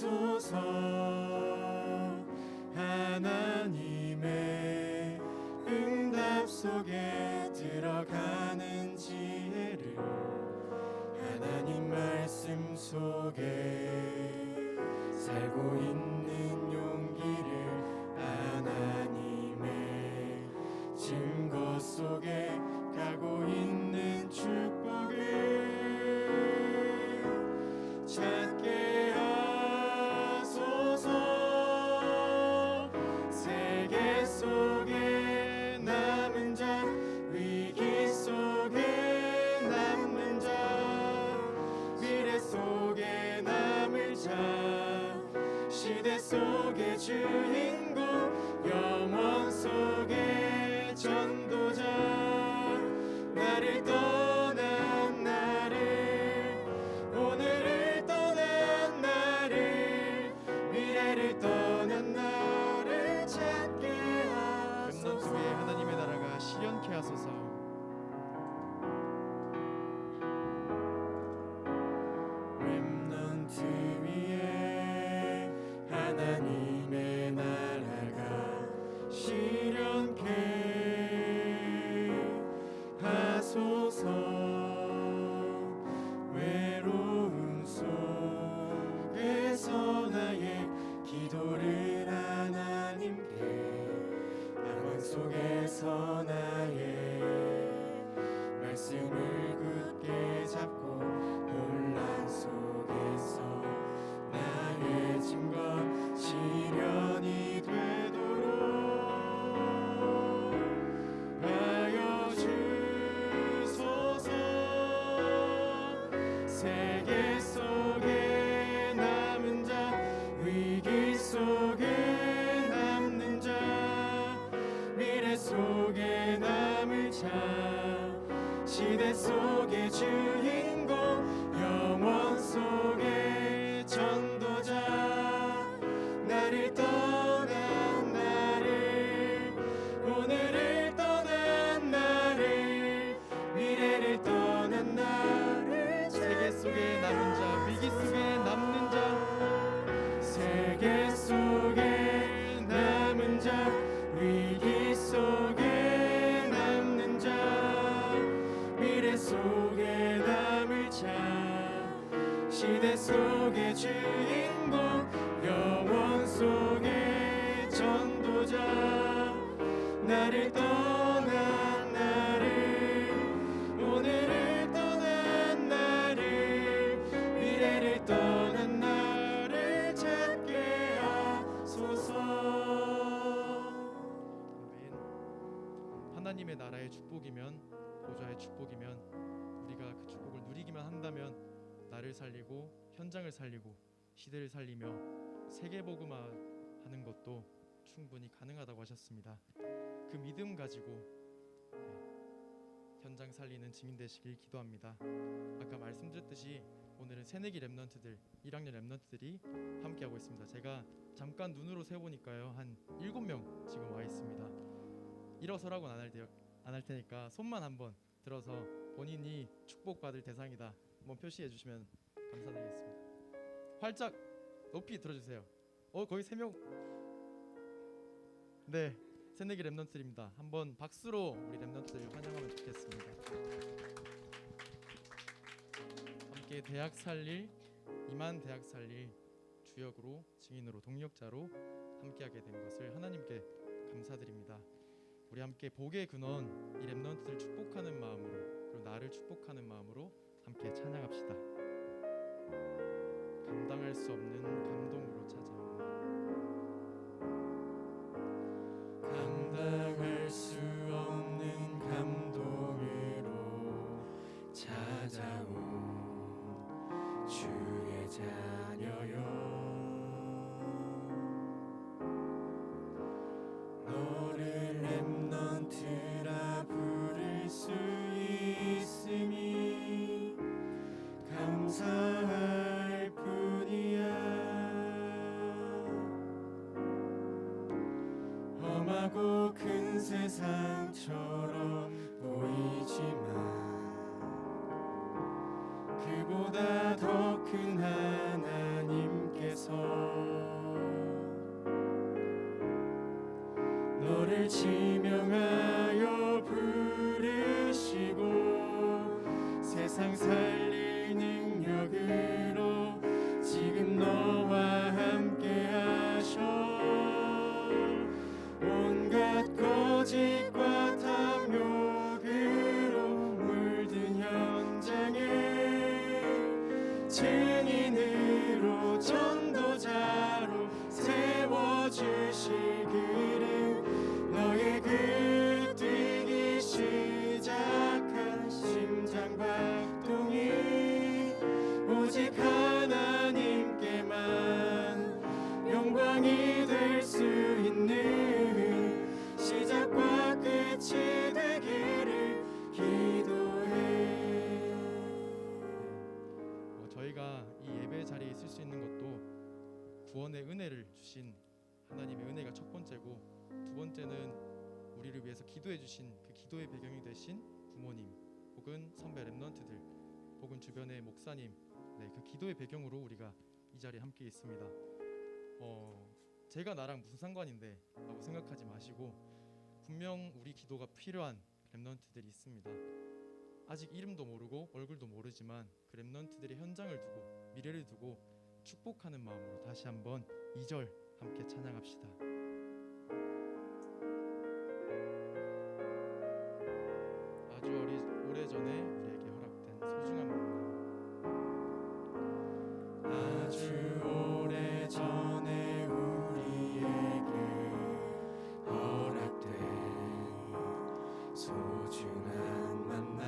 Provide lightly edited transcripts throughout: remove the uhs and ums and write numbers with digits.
하소서. 하나님의 응답 속에 들어가는 지혜를, 하나님 말씀 속에 살고 있는 용기를, 하나님의 증거 속에 가고 있는 축복을 찾게 하소서. 세계 속에 남은 자, 위기 속에 남는 자, 미래 속에 남을 자, 시대 속의 주인공, 영원 속의 전도자, 나를 떠난 나를, 오늘을 떠난 나를, 미래를 떠난 나를 찾게 하소서. 렘넌트 위에 하나님의 나라가 실현케 하소서. 렘넌트 위에 하나님의 나라가 실현케 하소서. 외로움 속에서 나의 기도를 하나님께, 방황 속에서 나의 말씀을 굳게 잡고, 혼란 속에서 나의 증거 실현이 되도록 하여 주소서. 세계 속에 남은 자, 위기 속에 남는 자, 미래 속에 남을 자, 시대 속의 주인공, 영원 속의 전도자, 나를 떠난 나를, 오늘을 떠난 나를, 미래를 떠난 나를 세계 속에 남은 자, 위기 속에 남는 자, 세계 속에 남은 자, 위기 속에 남는 자, 미래 속에 남을 자, 시대 속의 주인공, 영원 속의 전도자, 나를 떠난 나를, 오늘을 떠난 나를, 미래를 떠난 나를 찾게 하소서. 아멘. 하나님의 나라의 축복이면, 보좌의 축복이면, 우리가 그 축복을 누리기만 한다면 나를 살리고 현장을 살리고 시대를 살리며 세계복음화 하는 것도 충분히 가능하다고 하셨습니다. 그 믿음 가지고 현장 살리는 증인 되시길 기도합니다. 아까 말씀드렸듯이 오늘은 새내기 렘넌트들, 1학년 렘넌트들이 함께하고 있습니다. 제가 잠깐 눈으로 세어보니까요, 한 7명 지금 와 있습니다. 일어서라고는 안 할 테니까 손만 한번 들어서 본인이 축복받을 대상이다 한번 표시해 주시면 감사드리겠습니다. 활짝 높이 들어주세요. 거기 3명. 네, 새내기 렘넌트들입니다. 한번 박수로 우리 렘넌트들 환영하면 좋겠습니다. 함께 대학 살릴, 이만 대학 살릴 주역으로, 증인으로, 동력자로 함께하게 된 것을 하나님께 감사드립니다. 우리 함께 복의 근원, 이 렘넌트들 축복하는 마음으로, 그리고 나를 축복하는 마음으로 함께 찬양합시다. 감당할 수 없는 감동으로 찾아오네. 감당할 수 없는 감동으로 찾아온 주의 자녀여, 너를 렘넌트라 부를 수 있음이 감사할 뿐이야. 나를 지명하여 부르시고 세상 살릴 능력으로 지금 너와 함께 하셔. 온갖 거짓과 탐욕으로 물든 현장에 증인으로 전도자로 세워주실 그름, 너의 그 뛰기 시작한 심장 박동이 오직 하나님께만 영광이 될 수 있는 시작과 끝이 되기를 기도해. 저희가 이 예배 자리에 있을 수 있는 것도 구원의 은혜를 주신 하나님의 은혜가 첫 번째고, 두 번째는 우리를 위해서 기도해 주신 그 기도의 배경이 되신 부모님 혹은 선배 렘넌트들 혹은 주변의 목사님, 그 기도의 배경으로 우리가 이 자리에 함께 있습니다. 제가 나랑 무슨 상관인데 라고 생각하지 마시고, 분명 우리 기도가 필요한 렘넌트들이 있습니다. 아직 이름도 모르고 얼굴도 모르지만 그 렘넌트들의 현장을 두고 미래를 두고 축복하는 마음으로 다시 한번 2절 함께 찬양합시다. 아주 오래전에 우리에게 허락된 소중한 만남. 아주 오래전에 우리에게 허락된 소중한 만남.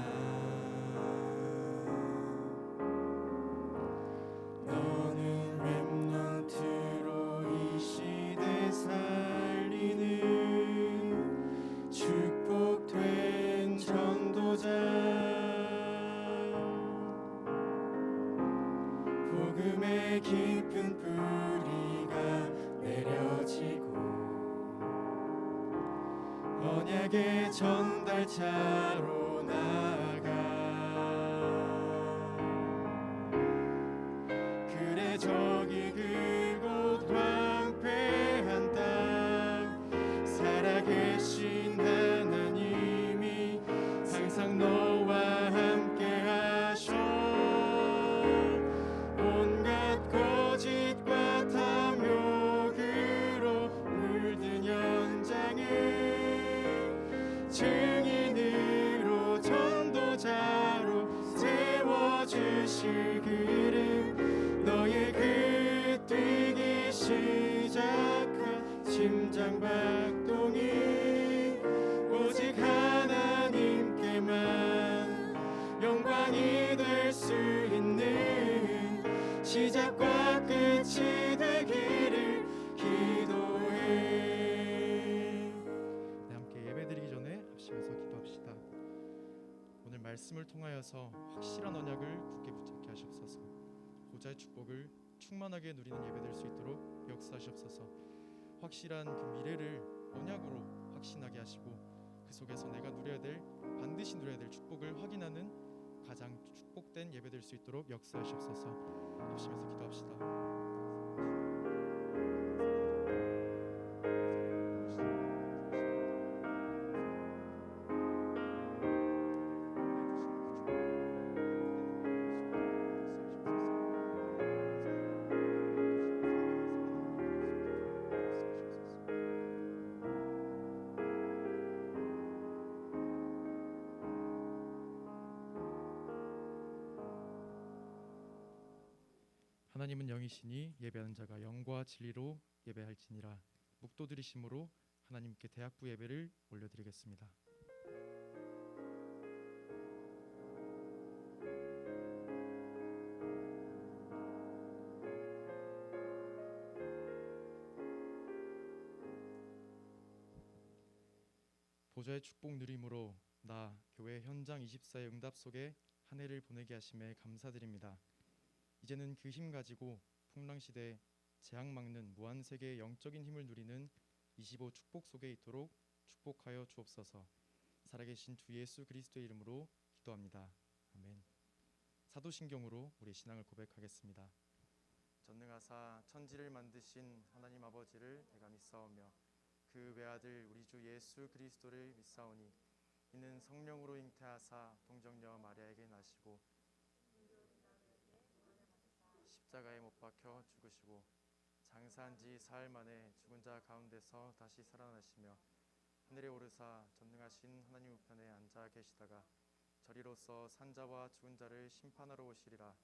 너는 렘넌트로 이 시대 살리는 축복된 전도자. 복음의 깊은 뿌리가 내려지고 언약의 전달자로 나아가. 그래 저기 그곳 황폐한 땅 살아계신 하나님이 항상 너와 함께 하셔. 온갖 거짓과 탐욕으로 물든 현장에 증인으로 전도자로 세워주실 그름, 너의 그 뛰기 시작한 심장 박동이 오직 하나님께만 영광이 될 수 있는 시작과 끝이 되기를 기도해. 함께 예배드리기 전에 합심해서 기도합시다. 오늘 말씀을 통하여서 확실한 언약을 굳게 붙잡게 하시옵소서. 보좌의 축복을 충만하게 누리는 예배될 수 있도록 역사하시옵소서. 확실한 그 미래를 언약으로 확신하게 하시고, 그 속에서 내가 반드시 누려야 될 축복을 확인하는 가장 축복된 예배될 수 있도록 역사하시옵소서. 합심해서 기도합시다. 하나님은 영이시니 예배하는 자가 영과 진리로 예배할지니라. 묵도들이 심으로 하나님께 대학부 예배를 올려드리겠습니다. 보좌의 축복 누림으로 나 교회 현장 24의 응답 속에 한 해를 보내게 하심에 감사드립니다. 이제는 그 힘 가지고 풍랑시대에 재앙 막는 무한세계의 영적인 힘을 누리는 25 축복 속에 있도록 축복하여 주옵소서. 살아계신 주 예수 그리스도의 이름으로 기도합니다. 아멘. 사도신경으로 우리 신앙을 고백하겠습니다. 전능하사 천지를 만드신 하나님 아버지를 내가 믿사오며 그 외아들 우리 주 예수 그리스도를 믿사오니 이는 성령으로 잉태하사 동정녀 마리아에게 나시고 십자가에 못 박혀 죽으시고 장사한 지 사흘 만에 죽은 자 가운데서 다시 살아나시며 하늘에 오르사 전능하신 하나님 우편에 앉아 계시다가 저리로서 산자와 죽은 자를 심판하러 오시리라.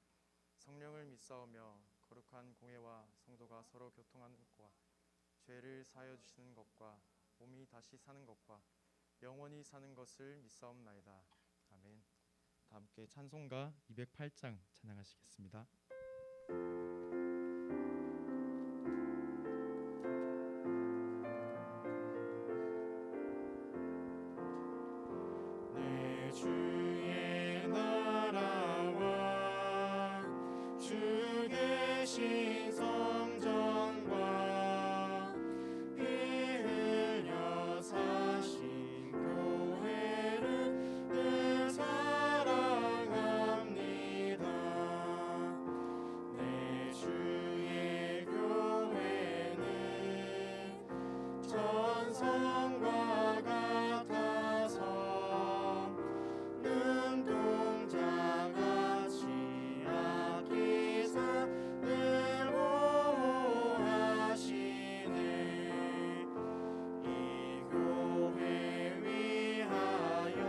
성령을 믿사오며 거룩한 공회와 성도가 서로 교통하는 것과 죄를 사하여 주시는 것과 몸이 다시 사는 것과 영원히 사는 것을 믿사옵나이다. 아멘. 다 함께 찬송가 208장 찬양하시겠습니다. 내 주의 나라와 주 계신 성전과 피 흘려 사신 교회를 늘 사랑합니다. 내 주의 교회는 전성과 같아서 눈동자같이 아끼사 늘 보호하시네. 이 교회 위하여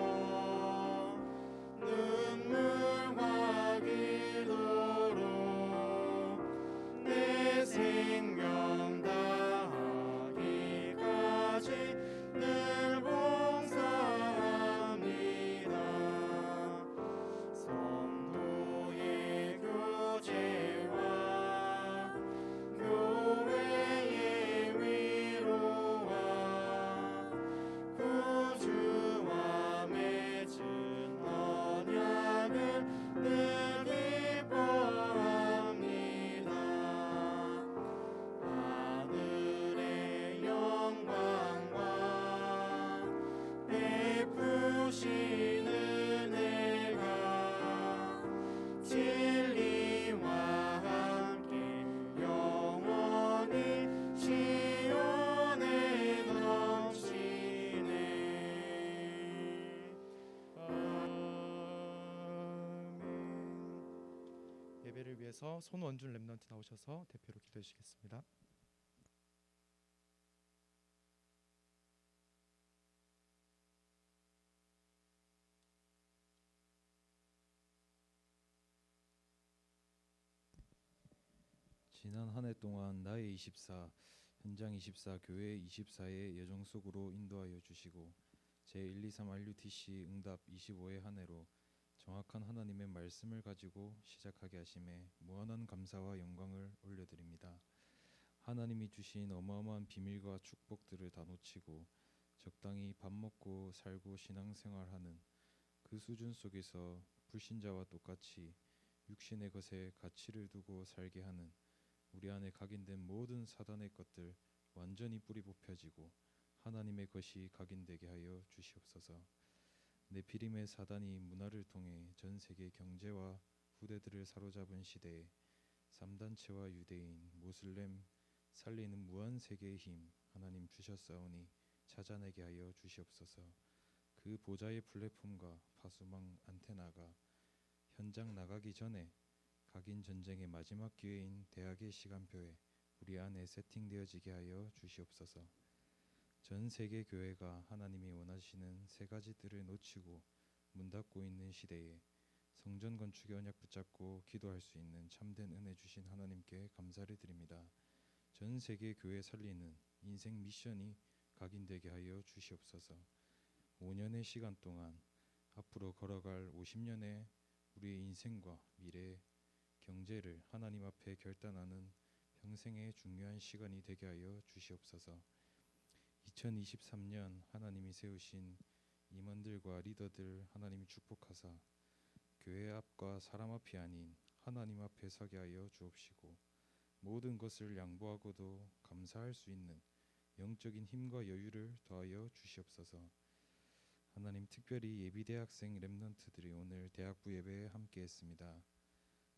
눈물과 기도로 내 생명 다하기까지 늘 봉사합니다. 성도의 교제와 교회의 위로와 구주와 맺은 언약을 늘 기뻐합니다. 하늘의 영광과 베푸신 은혜가 진리와 함께 영원히 시온에 넘치네. 아멘. 예배를 위해서 손원준 랩넌트 나오셔서 대표로 기도해 주시겠습니다. 지난 한 해 동안 나의 24, 현장 24, 교회 24의 여정 속으로 인도하여 주시고 제123 RUTC 응답 25의 한 해로 정확한 하나님의 말씀을 가지고 시작하게 하심에 무한한 감사와 영광을 올려드립니다. 하나님이 주신 어마어마한 비밀과 축복들을 다 놓치고 적당히 밥 먹고 살고 신앙생활하는 그 수준 속에서 불신자와 똑같이 육신의 것에 가치를 두고 살게 하는 우리 안에 각인된 모든 사단의 것들 완전히 뿌리 뽑혀지고 하나님의 것이 각인되게 하여 주시옵소서. 네피림의 사단이 문화를 통해 전 세계 경제와 후대들을 사로잡은 시대에 3단체와 유대인, 모슬렘 살리는 무한 세계의 힘 하나님 주셨사오니 찾아내게 하여 주시옵소서. 그 보좌의 플랫폼과 파수망 안테나가 현장 나가기 전에 각인 전쟁의 마지막 기회인 대학의 시간표에 우리 안에 세팅되어지게 하여 주시옵소서. 전 세계 교회가 하나님이 원하시는 세 가지들을 놓치고 문 닫고 있는 시대에 성전 건축의 언약 붙잡고 기도할 수 있는 참된 은혜 주신 하나님께 감사를 드립니다. 전 세계 교회 살리는 인생 미션이 각인되게 하여 주시옵소서. 5년의 시간 동안 앞으로 걸어갈 50년의 우리의 인생과 미래 경제를 하나님 앞에 결단하는 평생의 중요한 시간이 되게 하여 주시옵소서. 2023년 하나님이 세우신 임원들과 리더들 하나님이 축복하사 교회 앞과 사람 앞이 아닌 하나님 앞에 서게 하여 주옵시고 모든 것을 양보하고도 감사할 수 있는 영적인 힘과 여유를 더하여 주시옵소서. 하나님, 특별히 예비대학생 랩넌트들이 오늘 대학부 예배에 함께했습니다.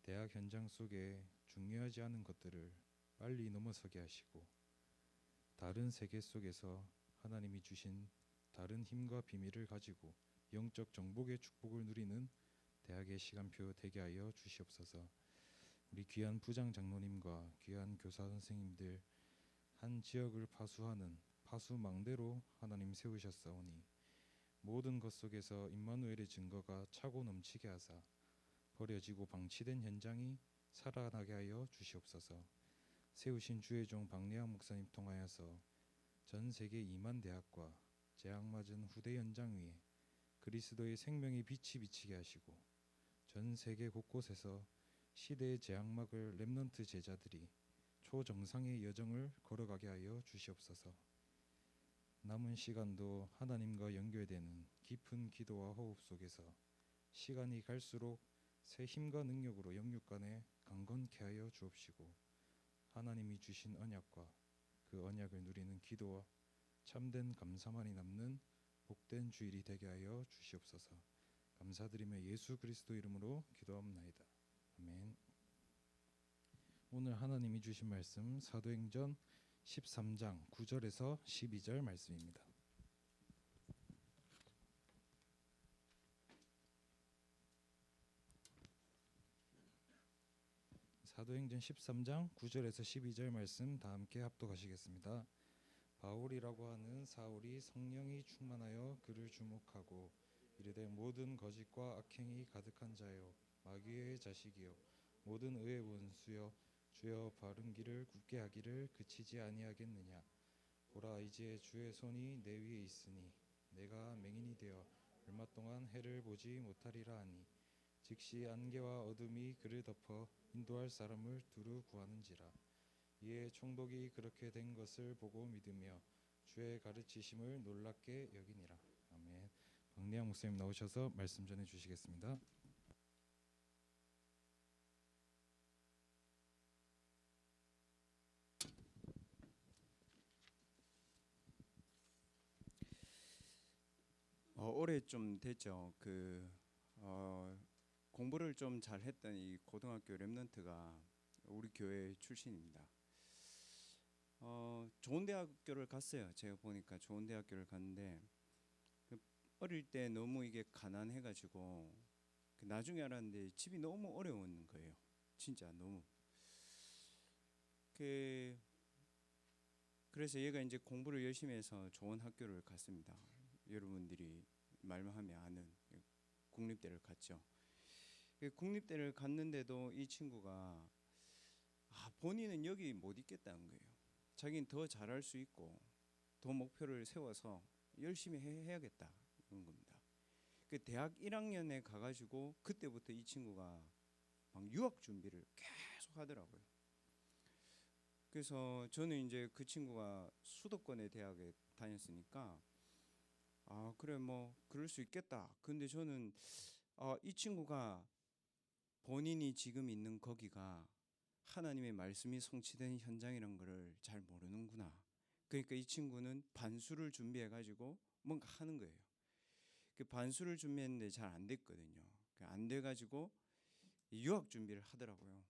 대학 현장 속에 중요하지 않은 것들을 빨리 넘어서게 하시고 다른 세계 속에서 하나님이 주신 다른 힘과 비밀을 가지고 영적 정복의 축복을 누리는 대학의 시간표 되게 하여 주시옵소서. 우리 귀한 부장 장로님과 귀한 교사 선생님들, 한 지역을 파수하는 파수망대로 하나님 세우셨사오니 모든 것 속에서 임마누엘의 증거가 차고 넘치게 하사 버려지고 방치된 현장이 살아나게 하여 주시옵소서. 세우신 주의 종 박래학 목사님 통하여서 전 세계 2만 대학과 재앙맞은 후대 현장 위에 그리스도의 생명의 빛이 비치게 하시고 전 세계 곳곳에서 시대의 재앙막을 렘넌트 제자들이 초정상의 여정을 걸어가게 하여 주시옵소서. 남은 시간도 하나님과 연결되는 깊은 기도와 호흡 속에서 시간이 갈수록 새 힘과 능력으로 영육간에 강건케 하여 주옵시고 하나님이 주신 언약과 그 언약을 누리는 기도와 참된 감사만이 남는 복된 주일이 되게 하여 주시옵소서. 감사드리며 예수 그리스도 이름으로 기도합나이다. 아멘. 오늘 하나님이 주신 말씀 사도행전 13장 9절에서 12절 말씀입니다. 사도행전 13장 9절에서 12절 말씀 다 함께 합독하시겠습니다. 바울이라고 하는 사울이 성령이 충만하여 그를 주목하고 이르되 모든 거짓과 악행이 가득한 자요 마귀의 자식이요 모든 의의 원수여 주여 바른 길을 굳게 하기를 그치지 아니하겠느냐. 보라 이제 주의 손이 내 위에 있으니 내가 맹인이 되어 얼마 동안 해를 보지 못하리라 하니 즉시 안개와 어둠이 그를 덮어 인도할 사람을 두루 구하는지라. 이에 총독이 그렇게 된 것을 보고 믿으며 주의 가르치심을 놀랍게 여기니라. 아멘. 박래학 목사님 나오셔서 말씀 전해 주시겠습니다. 올해 좀 됐죠. 공부를 좀 잘했던 이 고등학교 랩런트가 우리 교회 출신입니다. 좋은 대학교를 갔어요. 제가 보니까 좋은 대학교를 갔는데 어릴 때 너무 이게 가난해가지고 나중에 알았는데 집이 너무 어려운 거예요. 진짜 너무. 그래서 얘가 이제 공부를 열심히 해서 좋은 학교를 갔습니다. 여러분들이 말하면 아는 국립대를 갔죠. 국립대를 갔는데도 이 친구가 본인은 여기 못 있겠다는 거예요. 자기는 더 잘할 수 있고 더 목표를 세워서 열심히 해야겠다 이런 겁니다. 대학 1학년에 가가지고 그때부터 이 친구가 막 유학 준비를 계속 하더라고요. 그래서 저는 이제 그 친구가 수도권의 대학에 다녔으니까 그래 뭐 그럴 수 있겠다. 근데 저는 이 친구가 본인이 지금 있는 거기가 하나님의 말씀이 성취된 현장이란 거를 잘 모르는구나. 그러니까 이 친구는 반수를 준비해 가지고 뭔가 하는 거예요. 그 반수를 준비했는데 잘 안 됐거든요. 안 돼 가지고 유학 준비를 하더라고요.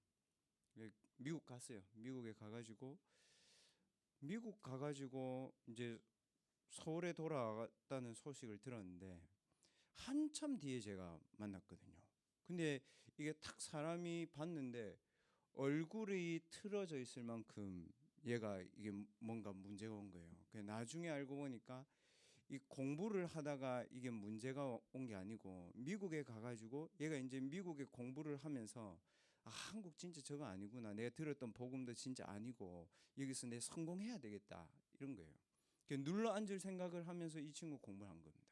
미국 갔어요. 미국에 가가지고 이제 서울에 돌아왔다는 소식을 들었는데 한참 뒤에 제가 만났거든요. 근데 이게 딱 사람이 봤는데 얼굴이 틀어져 있을 만큼 얘가 이게 뭔가 문제가 온 거예요. 나중에 알고 보니까 이 공부를 하다가 이게 문제가 온 게 아니고 미국에 가가지고 얘가 이제 미국에 공부를 하면서 한국 진짜 저거 아니구나. 내가 들었던 복음도 진짜 아니고 여기서 내 성공해야 되겠다 이런 거예요. 눌러 앉을 생각을 하면서 이 친구 공부를 한 겁니다.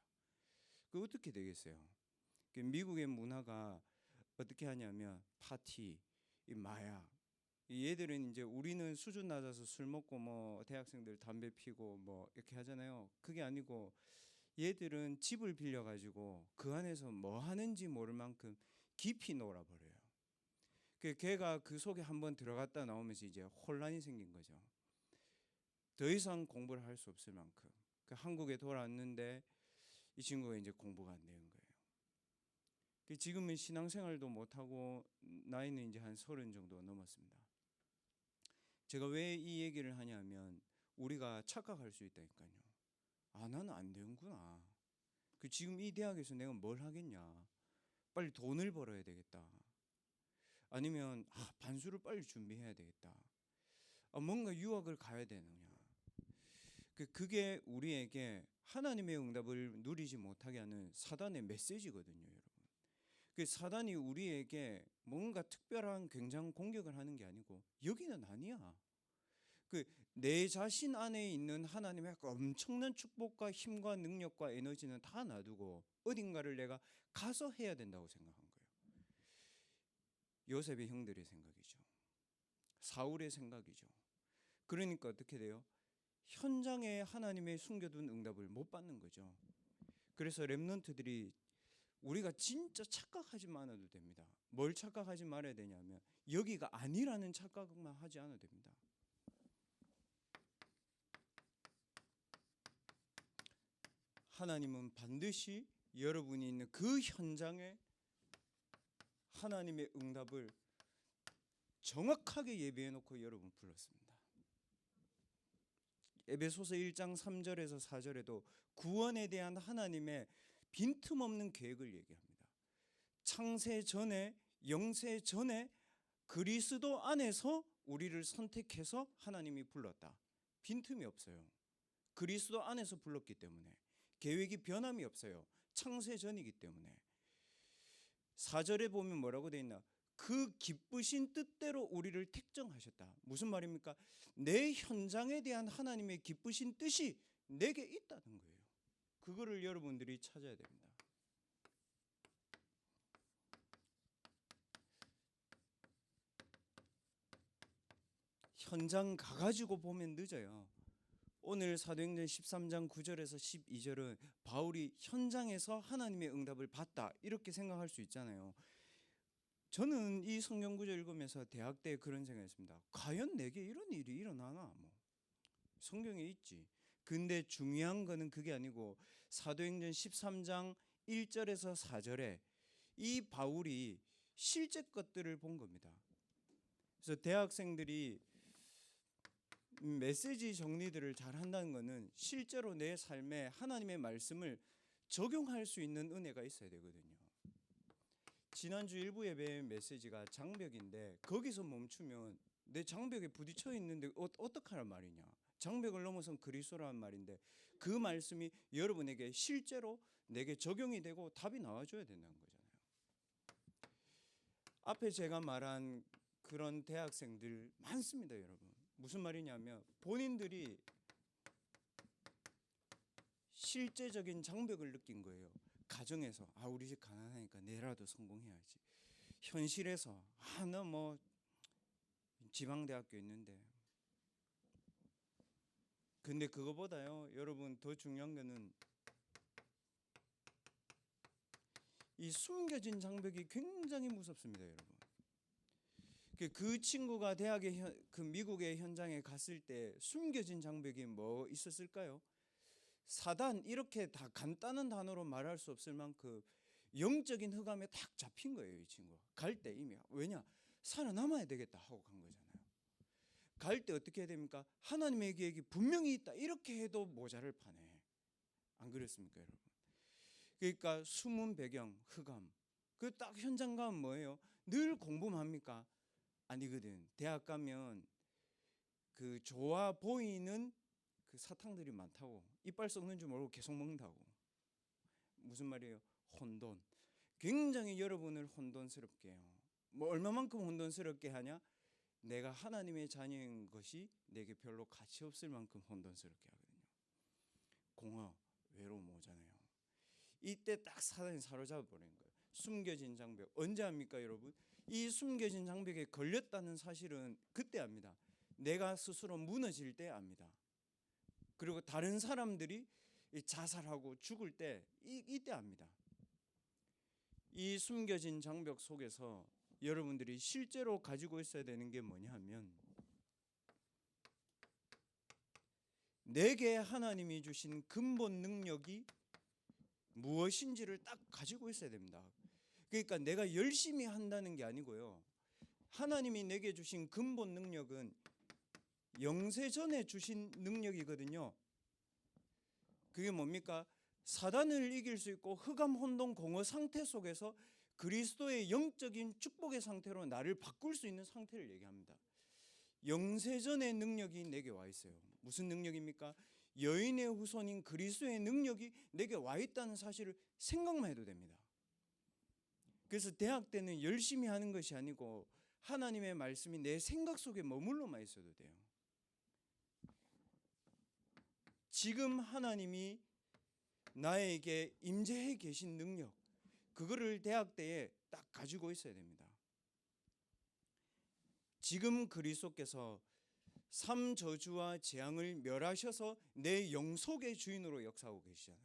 그 어떻게 되겠어요? 미국의 문화가 어떻게 하냐면 파티, 이 마약. 얘들은 이제 우리는 수준 낮아서 술 먹고 뭐 대학생들 담배 피고 뭐 이렇게 하잖아요. 그게 아니고 얘들은 집을 빌려 가지고 그 안에서 뭐 하는지 모를 만큼 깊이 놀아버려요. 걔가 그 속에 한번 들어갔다 나오면서 이제 혼란이 생긴 거죠. 더 이상 공부를 할 수 없을 만큼. 한국에 돌아왔는데 이 친구가 이제 공부가 안 되는 거예요. 지금은 신앙생활도 못하고 나이는 이제 한 30 정도 넘었습니다. 제가 왜 이 얘기를 하냐면 우리가 착각할 수 있다니까요. 아, 나는 안 되는구나. 그 지금 이 대학에서 내가 뭘 하겠냐. 빨리 돈을 벌어야 되겠다. 아니면 반수를 빨리 준비해야 되겠다. 뭔가 유학을 가야 되느냐. 그게 우리에게 하나님의 응답을 누리지 못하게 하는 사단의 메시지거든요, 여러분. 그 사단이 우리에게 뭔가 특별한 굉장한 공격을 하는 게 아니고 여기는 아니야. 그 내 자신 안에 있는 하나님의 엄청난 축복과 힘과 능력과 에너지는 다 놔두고 어딘가를 내가 가서 해야 된다고 생각한 거예요. 요셉의 형들의 생각이죠. 사울의 생각이죠. 그러니까 어떻게 돼요? 현장에 하나님의 숨겨둔 응답을 못 받는 거죠. 그래서 렘넌트들이 우리가 진짜 착각하지 않아도 됩니다. 뭘 착각하지 말아야 되냐면 여기가 아니라는 착각만 하지 않아도 됩니다. 하나님은 반드시 여러분이 있는 그 현장에 하나님의 응답을 정확하게 예비해 놓고 여러분 불렀습니다. 에베소서 1장 3절에서 4절에도 구원에 대한 하나님의 빈틈없는 계획을 얘기합니다. 창세 전에, 영세 전에 그리스도 안에서 우리를 선택해서 하나님이 불렀다. 빈틈이 없어요. 그리스도 안에서 불렀기 때문에. 계획이 변함이 없어요. 창세 전이기 때문에. 4절에 보면 뭐라고 되어 있나? 그 기쁘신 뜻대로 우리를 택정하셨다. 무슨 말입니까? 내 현장에 대한 하나님의 기쁘신 뜻이 내게 있다는 거예요. 그거를 여러분들이 찾아야 됩니다. 현장 가가지고 보면 늦어요. 오늘 사도행전 13장 9절에서 12절은 바울이 현장에서 하나님의 응답을 받다 이렇게 생각할 수 있잖아요. 저는 이 성경 구절 읽으면서 대학 때 그런 생각했습니다. 과연 내게 이런 일이 일어나나? 성경에 있지. 근데 중요한 거는 그게 아니고 사도행전 13장 1절에서 4절에 이 바울이 실제 것들을 본 겁니다. 그래서 대학생들이 메시지 정리들을 잘 한다는 것은 실제로 내 삶에 하나님의 말씀을 적용할 수 있는 은혜가 있어야 되거든요. 지난주 일부 예배 메시지가 장벽인데 거기서 멈추면 내 장벽에 부딪혀 있는데 어떡하란 말이냐. 장벽을 넘어선 그리스도라는 말인데 그 말씀이 여러분에게 실제로 내게 적용이 되고 답이 나와줘야 된다는 거잖아요. 앞에 제가 말한 그런 대학생들 많습니다, 여러분. 무슨 말이냐면 본인들이 실제적인 장벽을 느낀 거예요. 가정에서 우리 집 가난하니까 내라도 성공해야지. 현실에서 나 뭐 지방대학교 있는데. 근데 그거보다요, 여러분 더 중요한 거는 이 숨겨진 장벽이 굉장히 무섭습니다, 여러분. 그 친구가 대학의 그 미국의 현장에 갔을 때 숨겨진 장벽이 뭐 있었을까요? 사단, 이렇게 다 간단한 단어로 말할 수 없을 만큼 영적인 흑암에 딱 잡힌 거예요, 이 친구가. 갈 때 이미. 왜냐? 살아남아야 되겠다 하고 간 거잖아요. 갈 때 어떻게 해야 됩니까? 하나님의 계획이 분명히 있다 이렇게 해도 모자를 파네. 안 그렇습니까, 여러분? 그러니까 숨은 배경, 흑암. 그 딱 현장 가면 뭐예요? 늘 공부만 합니까? 아니거든. 대학 가면 그 좋아 보이는 그 사탕들이 많다고. 이빨 썩는 줄 모르고 계속 먹는다고. 무슨 말이에요? 혼돈. 굉장히 여러분을 혼돈스럽게 해요. 뭐 얼마만큼 혼돈스럽게 하냐? 내가 하나님의 자녀인 것이 내게 별로 가치 없을 만큼 혼돈스럽게 하거든요. 공허, 외로움 오잖아요. 이때 딱 사단이 사로잡아 버리는 거예요. 숨겨진 장벽. 언제 합니까, 여러분? 이 숨겨진 장벽에 걸렸다는 사실은 그때 압니다. 내가 스스로 무너질 때 압니다. 그리고 다른 사람들이 자살하고 죽을 때 이때 압니다. 이 숨겨진 장벽 속에서 여러분들이 실제로 가지고 있어야 되는 게 뭐냐 하면 내게 하나님이 주신 근본 능력이 무엇인지를 딱 가지고 있어야 됩니다. 그러니까 내가 열심히 한다는 게 아니고요. 하나님이 내게 주신 근본 능력은 영세 전에 주신 능력이거든요. 그게 뭡니까? 사단을 이길 수 있고 흑암 혼돈 공허 상태 속에서 그리스도의 영적인 축복의 상태로 나를 바꿀 수 있는 상태를 얘기합니다. 영세전의 능력이 내게 와 있어요. 무슨 능력입니까? 여인의 후손인 그리스도의 능력이 내게 와 있다는 사실을 생각만 해도 됩니다. 그래서 대학 때는 열심히 하는 것이 아니고 하나님의 말씀이 내 생각 속에 머물러만 있어도 돼요. 지금 하나님이 나에게 임재해 계신 능력, 그거를 대학 때에 딱 가지고 있어야 됩니다. 지금 그리스도께서 삼저주와 재앙을 멸하셔서 내 영속의 주인으로 역사하고 계시잖아요.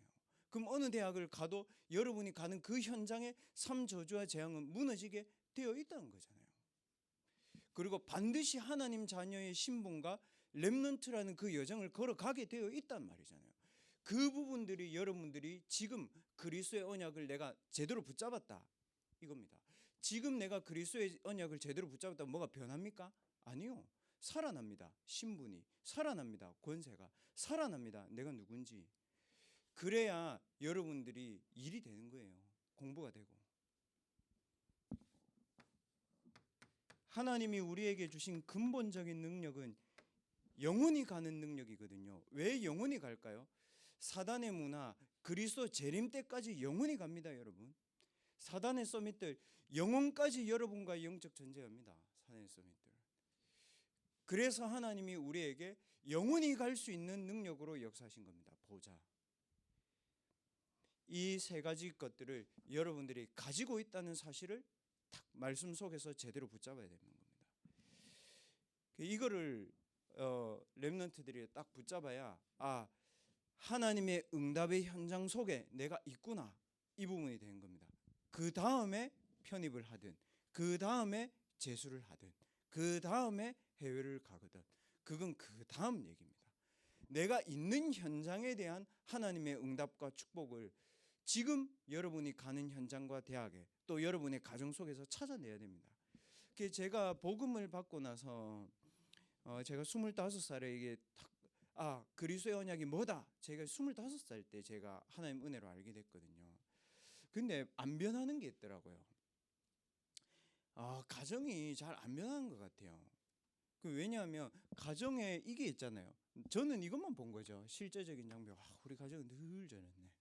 그럼 어느 대학을 가도 여러분이 가는 그 현장에 삼저주와 재앙은 무너지게 되어 있다는 거잖아요. 그리고 반드시 하나님 자녀의 신분과 렘넌트라는 그 여정을 걸어가게 되어 있단 말이잖아요. 그 부분들이 여러분들이 지금 그리스도의 언약을 내가 제대로 붙잡았다 이겁니다. 지금 내가 그리스도의 언약을 제대로 붙잡았다면 뭐가 변합니까? 아니요. 살아납니다. 신분이 살아납니다. 권세가 살아납니다. 내가 누군지. 그래야 여러분들이 일이 되는 거예요. 공부가 되고. 하나님이 우리에게 주신 근본적인 능력은 영원히 가는 능력이거든요. 왜 영원히 갈까요? 사단의 문화, 그리스도 재림 때까지 영원히 갑니다, 여러분. 사단의 서밋들 영혼까지 여러분과 영적 전쟁합니다. 사단의 서밋들. 그래서 하나님이 우리에게 영원히 갈 수 있는 능력으로 역사하신 겁니다. 보좌. 이 세 가지 것들을 여러분들이 가지고 있다는 사실을 딱 말씀 속에서 제대로 붙잡아야 되는 겁니다. 이거를 렘넌트들이 딱 붙잡아야 하나님의 응답의 현장 속에 내가 있구나 이 부분이 되는 겁니다. 그 다음에 편입을 하든 그 다음에 재수를 하든 그 다음에 해외를 가거든 그건 그 다음 얘기입니다. 내가 있는 현장에 대한 하나님의 응답과 축복을 지금 여러분이 가는 현장과 대학에 또 여러분의 가정 속에서 찾아내야 됩니다. 제가 복음을 받고 나서 제가 25살에 이게 그리스도의 언약이 뭐다. 제가 25살 때 제가 하나님 은혜로 알게 됐거든요. 근데 안 변하는 게 있더라고요. 가정이 잘 안 변하는 것 같아요. 왜냐하면 가정에 이게 있잖아요. 저는 이것만 본 거죠. 실제적인 장벽. 우리 가정은 늘 저랬네.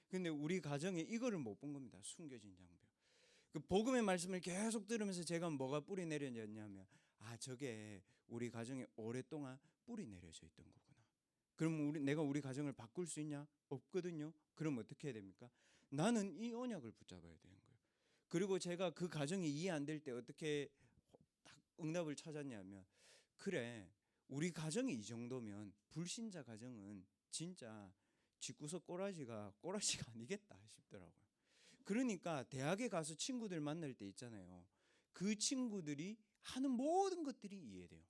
근데 우리 가정에 이거를 못 본 겁니다. 숨겨진 장벽. 그 복음의 말씀을 계속 들으면서 제가 뭐가 뿌리 내려졌냐면 저게 우리 가정에 오랫동안 뿌리 내려져 있던 거구나. 그럼 내가 우리 가정을 바꿀 수 있냐? 없거든요. 그럼 어떻게 해야 됩니까? 나는 이 언약을 붙잡아야 되는 거예요. 그리고 제가 그 가정이 이해 안 될 때 어떻게 딱 응답을 찾았냐면 그래 우리 가정이 이 정도면 불신자 가정은 진짜 집구석 꼬라지가 아니겠다 싶더라고요. 그러니까 대학에 가서 친구들 만날 때 있잖아요. 그 친구들이 하는 모든 것들이 이해돼요.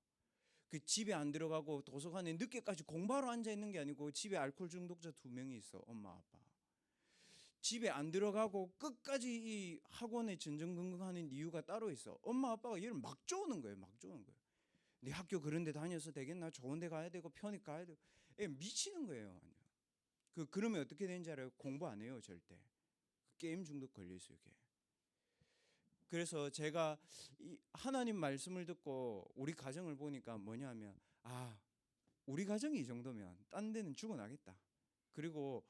그 집에 안 들어가고 도서관에 늦게까지 공부하러 앉아 있는 게 아니고 집에 알코올 중독자 2명이 있어. 엄마 아빠. 집에 안 들어가고 끝까지 이 학원에 전전긍긍하는 이유가 따로 있어. 엄마 아빠가 얘를 막 쪼는 거예요. 네 학교 그런 데 다녀서 되겠나? 좋은 데 가야 되고 편입 가야 되고. 미치는 거예요. 그러면 어떻게 되는지 알아요? 공부 안 해요, 절대. 게임 중독 걸려 있어요, 이게. 그래서 제가 이 하나님 말씀을 듣고 우리 가정을 보니까 뭐냐면 우리 가정이 이 정도면 딴 데는 죽어나겠다. 그리고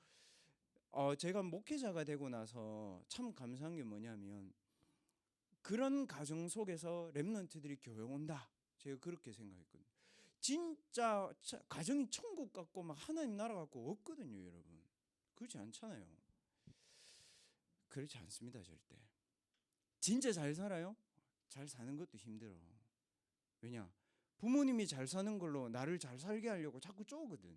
제가 목회자가 되고 나서 참 감사한 게 뭐냐면 그런 가정 속에서 렘넌트들이 교회 온다. 제가 그렇게 생각했거든요. 진짜 가정이 천국 같고 막 하나님 나라 같고 없거든요, 여러분. 그렇지 않잖아요. 그렇지 않습니다, 절대. 진짜 잘 살아요? 잘 사는 것도 힘들어. 왜냐? 부모님이 잘 사는 걸로 나를 잘 살게 하려고 자꾸 쪼거든.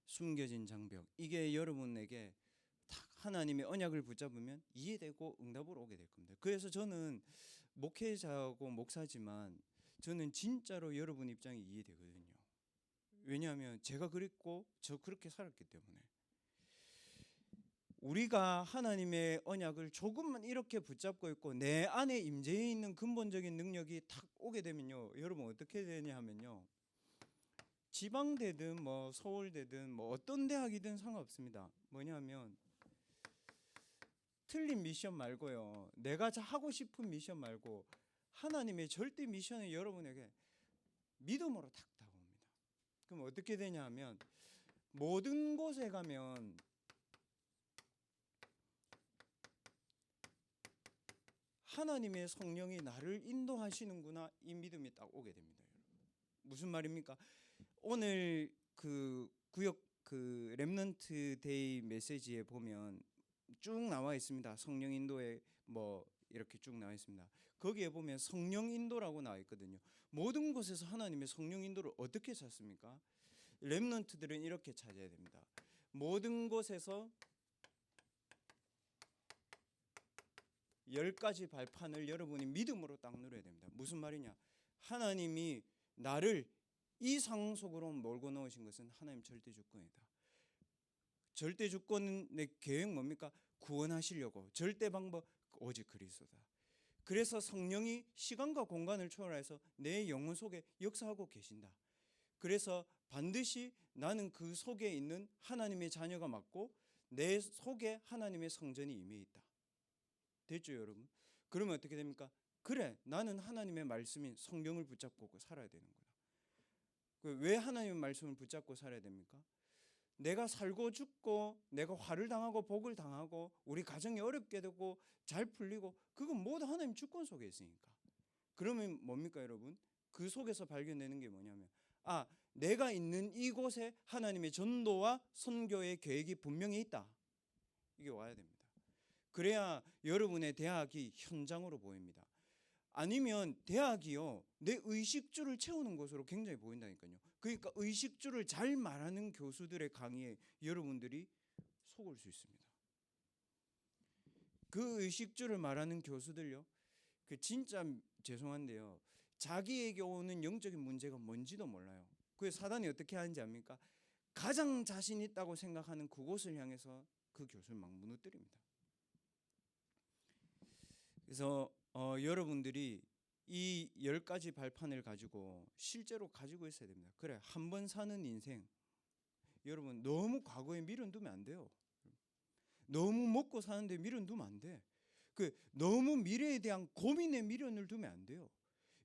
숨겨진 장벽. 이게 여러분에게 딱 하나님의 언약을 붙잡으면 이해되고 응답으로 오게 될 겁니다. 그래서 저는 목회자고 목사지만 저는 진짜로 여러분 입장이 이해되거든요. 왜냐하면 제가 그랬고 저 그렇게 살았기 때문에. 우리가 하나님의 언약을 조금만 이렇게 붙잡고 있고 내 안에 임재해 있는 근본적인 능력이 탁 오게 되면요, 여러분 어떻게 되냐 하면요, 지방대든 뭐 서울대든 뭐 어떤 대학이든 상관없습니다. 뭐냐면 틀린 미션 말고요, 내가 하고 싶은 미션 말고 하나님의 절대 미션을 여러분에게 믿음으로 탁 다가옵니다. 그럼 어떻게 되냐 하면 모든 곳에 가면 하나님의 성령이 나를 인도하시는구나, 이 믿음이 딱 오게 됩니다. 무슨 말입니까? 오늘 그 구역 그 렘넌트 데이 메시지에 보면 쭉 나와 있습니다. 성령 인도에 뭐 이렇게 쭉 나와 있습니다. 거기에 보면 성령 인도라고 나와 있거든요. 모든 곳에서 하나님의 성령 인도를 어떻게 찾습니까? 렘넌트들은 이렇게 찾아야 됩니다. 모든 곳에서 10가지 발판을 여러분이 믿음으로 딱 누려야 됩니다. 무슨 말이냐? 하나님이 나를 이 상황 속으로 몰고 넣으신 것은 하나님 절대 주권이다. 절대 주권의 계획 뭡니까? 구원하시려고. 절대 방법 오직 그리스도다. 그래서 성령이 시간과 공간을 초월해서 내 영혼 속에 역사하고 계신다. 그래서 반드시 나는 그 속에 있는 하나님의 자녀가 맞고 내 속에 하나님의 성전이 임해 있다. 됐죠, 여러분? 그러면 어떻게 됩니까? 그래, 나는 하나님의 말씀인 성경을 붙잡고 살아야 되는 거야. 왜 하나님의 말씀을 붙잡고 살아야 됩니까? 내가 살고 죽고 내가 화를 당하고 복을 당하고 우리 가정이 어렵게 되고 잘 풀리고 그건 모두 하나님 주권 속에 있으니까. 그러면 뭡니까, 여러분? 그 속에서 발견되는 게 뭐냐면, 아, 내가 있는 이곳에 하나님의 전도와 선교의 계획이 분명히 있다. 이게 와야 됩니다. 그래야 여러분의 대학이 현장으로 보입니다. 아니면 대학이요, 내 의식주를 채우는 것으로 굉장히 보인다니까요. 그러니까 의식주를 잘 말하는 교수들의 강의에 여러분들이 속을 수 있습니다. 그 의식주를 말하는 교수들요, 그 진짜 죄송한데요, 자기에게 오는 영적인 문제가 뭔지도 몰라요. 그래서 사단이 어떻게 하는지 압니까? 가장 자신 있다고 생각하는 그곳을 향해서 그 교수를 막 무너뜨립니다. 그래서 여러분들이 이 10가지 발판을 가지고 실제로 가지고 있어야 됩니다. 그래, 한 번 사는 인생, 여러분 너무 과거에 미련두면 안 돼요. 너무 먹고 사는데 미련 두면 안 돼. 너무 미래에 대한 고민에 미련을 두면 안 돼요.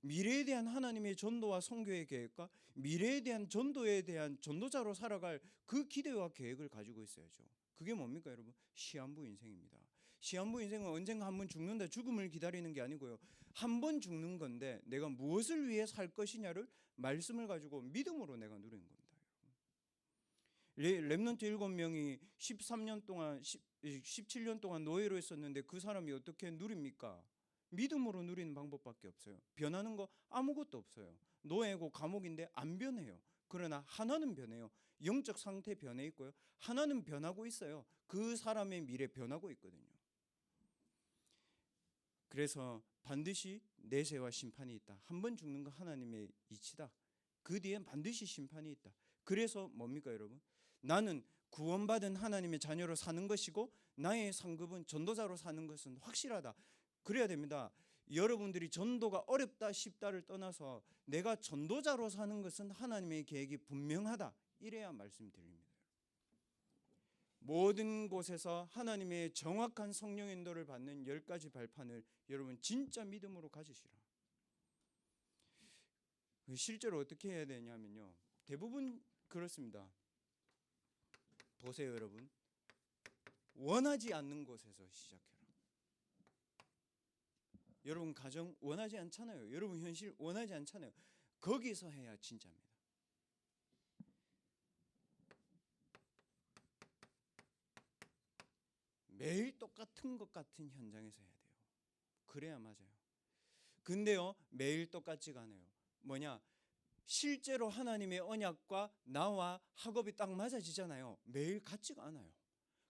미래에 대한 하나님의 전도와 선교의 계획과 미래에 대한 전도에 대한 전도자로 살아갈 그 기대와 계획을 가지고 있어야죠. 그게 뭡니까, 여러분? 시한부 인생입니다. 시한부 인생은 언젠가 한 번 죽는다, 죽음을 기다리는 게 아니고요, 한 번 죽는 건데 내가 무엇을 위해 살 것이냐를 말씀을 가지고 믿음으로 내가 누리는 겁니다. 렘넌트 7명이 13년 동안 17년 동안 노예로 있었는데 그 사람이 어떻게 누립니까? 믿음으로 누리는 방법밖에 없어요. 변하는 거 아무것도 없어요. 노예고 감옥인데 안 변해요. 그러나 하나는 변해요. 영적 상태 변해 있고요, 하나는 변하고 있어요. 그 사람의 미래 변하고 있거든요. 그래서 반드시 내세와 심판이 있다. 한 번 죽는 거 하나님의 이치다. 그 뒤엔 반드시 심판이 있다. 그래서 뭡니까, 여러분? 나는 구원받은 하나님의 자녀로 사는 것이고 나의 상급은 전도자로 사는 것은 확실하다. 그래야 됩니다. 여러분들이 전도가 어렵다 쉽다를 떠나서 내가 전도자로 사는 것은 하나님의 계획이 분명하다. 이래야 말씀이 들립니다. 모든 곳에서 하나님의 정확한 성령 인도를 받는 10가지 발판을 여러분 진짜 믿음으로 가지시라. 실제로 어떻게 해야 되냐면요, 대부분 그렇습니다. 보세요, 여러분. 원하지 않는 곳에서 시작해라. 여러분 가정 원하지 않잖아요. 여러분 현실 원하지 않잖아요. 거기서 해야 진짜입니다. 매일 똑같은 것 같은 현장에서 해야 돼요. 그래야 맞아요. 근데요, 매일 똑같지가 않아요. 뭐냐? 실제로 하나님의 언약과 나와 학업이 딱 맞아지잖아요. 매일 같지가 않아요.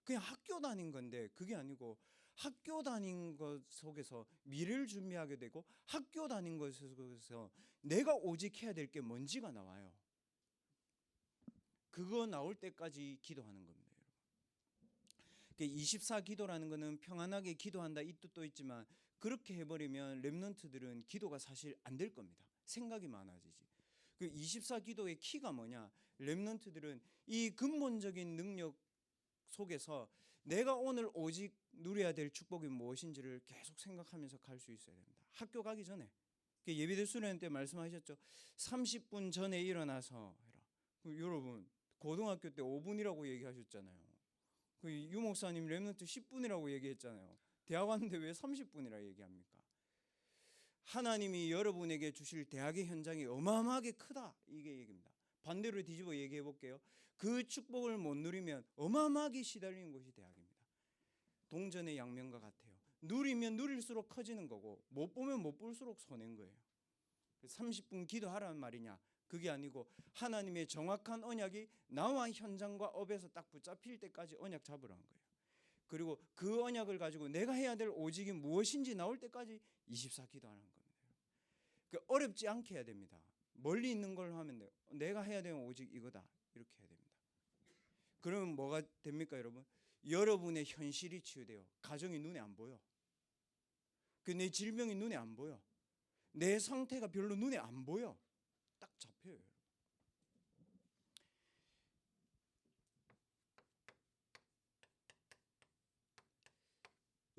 그냥 학교 다닌 건데 그게 아니고, 학교 다닌 것 속에서 미래를 준비하게 되고 학교 다닌 것 속에서 내가 오직 해야 될 게 뭔지가 나와요. 그거 나올 때까지 기도하는 겁니다. 24 기도라는 거는 평안하게 기도한다 이 뜻도 있지만 그렇게 해버리면 렘넌트들은 기도가 사실 안 될 겁니다. 생각이 많아지지. 그 24 기도의 키가 뭐냐? 렘넌트들은 이 근본적인 능력 속에서 내가 오늘 오직 누려야 될 축복이 무엇인지를 계속 생각하면서 갈 수 있어야 됩니다. 학교 가기 전에 예비대 수련 때 말씀하셨죠. 30분 전에 일어나서 해라. 여러분 고등학교 때 5분이라고 얘기하셨잖아요. 유 목사님 렘넌트 10분이라고 얘기했잖아요. 대학 왔는데 왜 30분이라 얘기합니까? 하나님이 여러분에게 주실 대학의 현장이 어마어마하게 크다 이게 얘기입니다. 반대로 뒤집어 얘기해 볼게요. 그 축복을 못 누리면 어마어마하게 시달리는 곳이 대학입니다. 동전의 양면과 같아요. 누리면 누릴수록 커지는 거고 못 보면 못 볼수록 손해인 거예요. 30분 기도하라는 말이냐? 그게 아니고 하나님의 정확한 언약이 나와 현장과 업에서 딱 붙잡힐 때까지 언약 잡으라는 거예요. 그리고 그 언약을 가지고 내가 해야 될 오직이 무엇인지 나올 때까지 24 기도하는 겁니다. 어렵지 않게 해야 됩니다. 멀리 있는 걸 하면 돼요. 내가 해야 되는 오직 이거다. 이렇게 해야 됩니다. 그러면 뭐가 됩니까, 여러분? 여러분의 현실이 치유돼요. 가정이 눈에 안 보여. 내 질병이 눈에 안 보여. 내 상태가 별로 눈에 안 보여. 딱 잡혀요.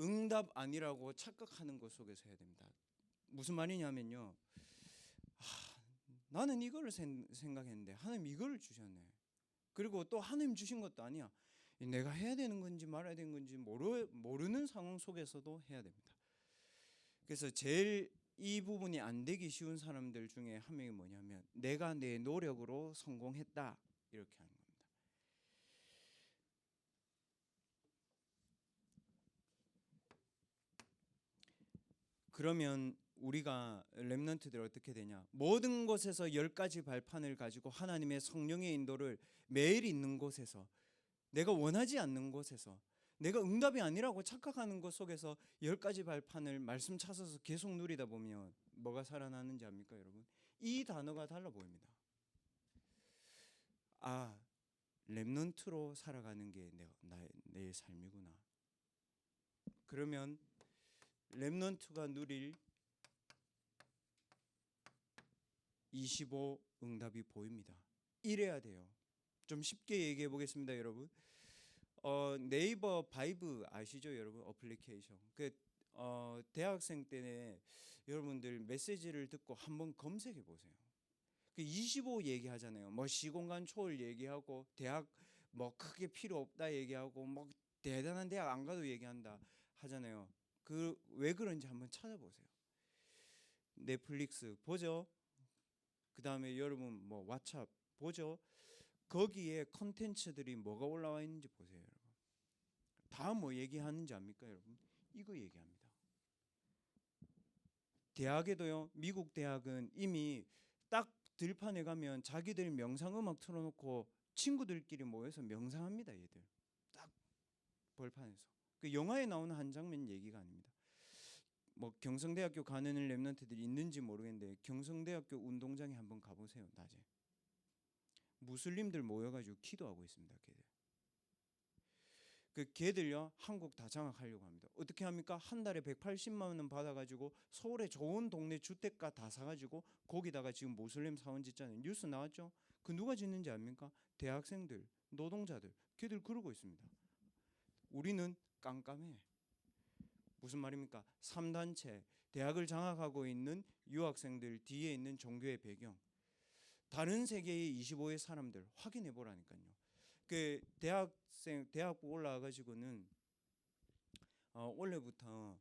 응답 아니라고 착각하는 것 속에서 해야 됩니다. 무슨 말이냐면요. 나는 이거를 생각했는데 하나님 이거를 주셨네. 그리고 또 하나님 주신 것도 아니야. 내가 해야 되는 건지 말아야 되는 건지 모르는 상황 속에서도 해야 됩니다. 그래서 제일 이 부분이 안 되기 쉬운 사람들 중에 한 명이 뭐냐면 내가 내 노력으로 성공했다 이렇게 하는 겁니다. 그러면 우리가 렘넌트들 어떻게 되냐? 모든 곳에서 10가지 발판을 가지고 하나님의 성령의 인도를 매일 있는 곳에서 내가 원하지 않는 곳에서 내가 응답이 아니라고 착각하는 것 속에서 10가지 발판을 말씀 찾아서 계속 누리다 보면 뭐가 살아나는지 압니까, 여러분? 이 단어가 달라 보입니다. 아, 렘넌트로 살아가는 게 내 삶이구나. 그러면 렘넌트가 누릴 25 응답이 보입니다. 이래야 돼요. 좀 쉽게 얘기해 보겠습니다, 여러분. 네이버 바이브 아시죠, 여러분? 어플리케이션. 대학생 때는 여러분들 메시지를 듣고 한번 검색해 보세요. 25 얘기하잖아요. 뭐 시공간 초월 얘기하고 대학 뭐 크게 필요 없다 얘기하고 뭐 대단한 대학 안 가도 얘기한다 하잖아요. 왜 그런지 한번 찾아보세요. 넷플릭스 보죠. 그다음에 여러분 뭐 왓챠 보죠. 거기에 컨텐츠들이 뭐가 올라와 있는지 보세요, 여러분. 다 뭐 얘기하는지 압니까, 여러분? 이거 얘기합니다. 대학에도요. 미국 대학은 이미 딱 들판에 가면 자기들 명상음악 틀어놓고 친구들끼리 모여서 명상합니다, 얘들. 딱 벌판에서. 영화에 나오는 한 장면 얘기가 아닙니다. 뭐 경성대학교 가는 렘넌트들이 있는지 모르겠는데 경성대학교 운동장에 한번 가보세요, 낮에. 무슬림들 모여가지고 기도하고 있습니다, 걔들. 걔들요 한국 다 장악하려고 합니다. 어떻게 합니까? 한 달에 180만 원 받아가지고 서울에 좋은 동네 주택가 다 사가지고 거기다가 지금 모슬림 사원 짓잖아요. 뉴스 나왔죠? 누가 짓는지 압니까? 대학생들, 노동자들, 걔들 그러고 있습니다. 우리는 깜깜해. 무슨 말입니까? 3단체, 대학을 장악하고 있는 유학생들 뒤에 있는 종교의 배경, 다른 세계의 25의 사람들 확인해 보라니까요. 대학부 올라와가지고는 원래부터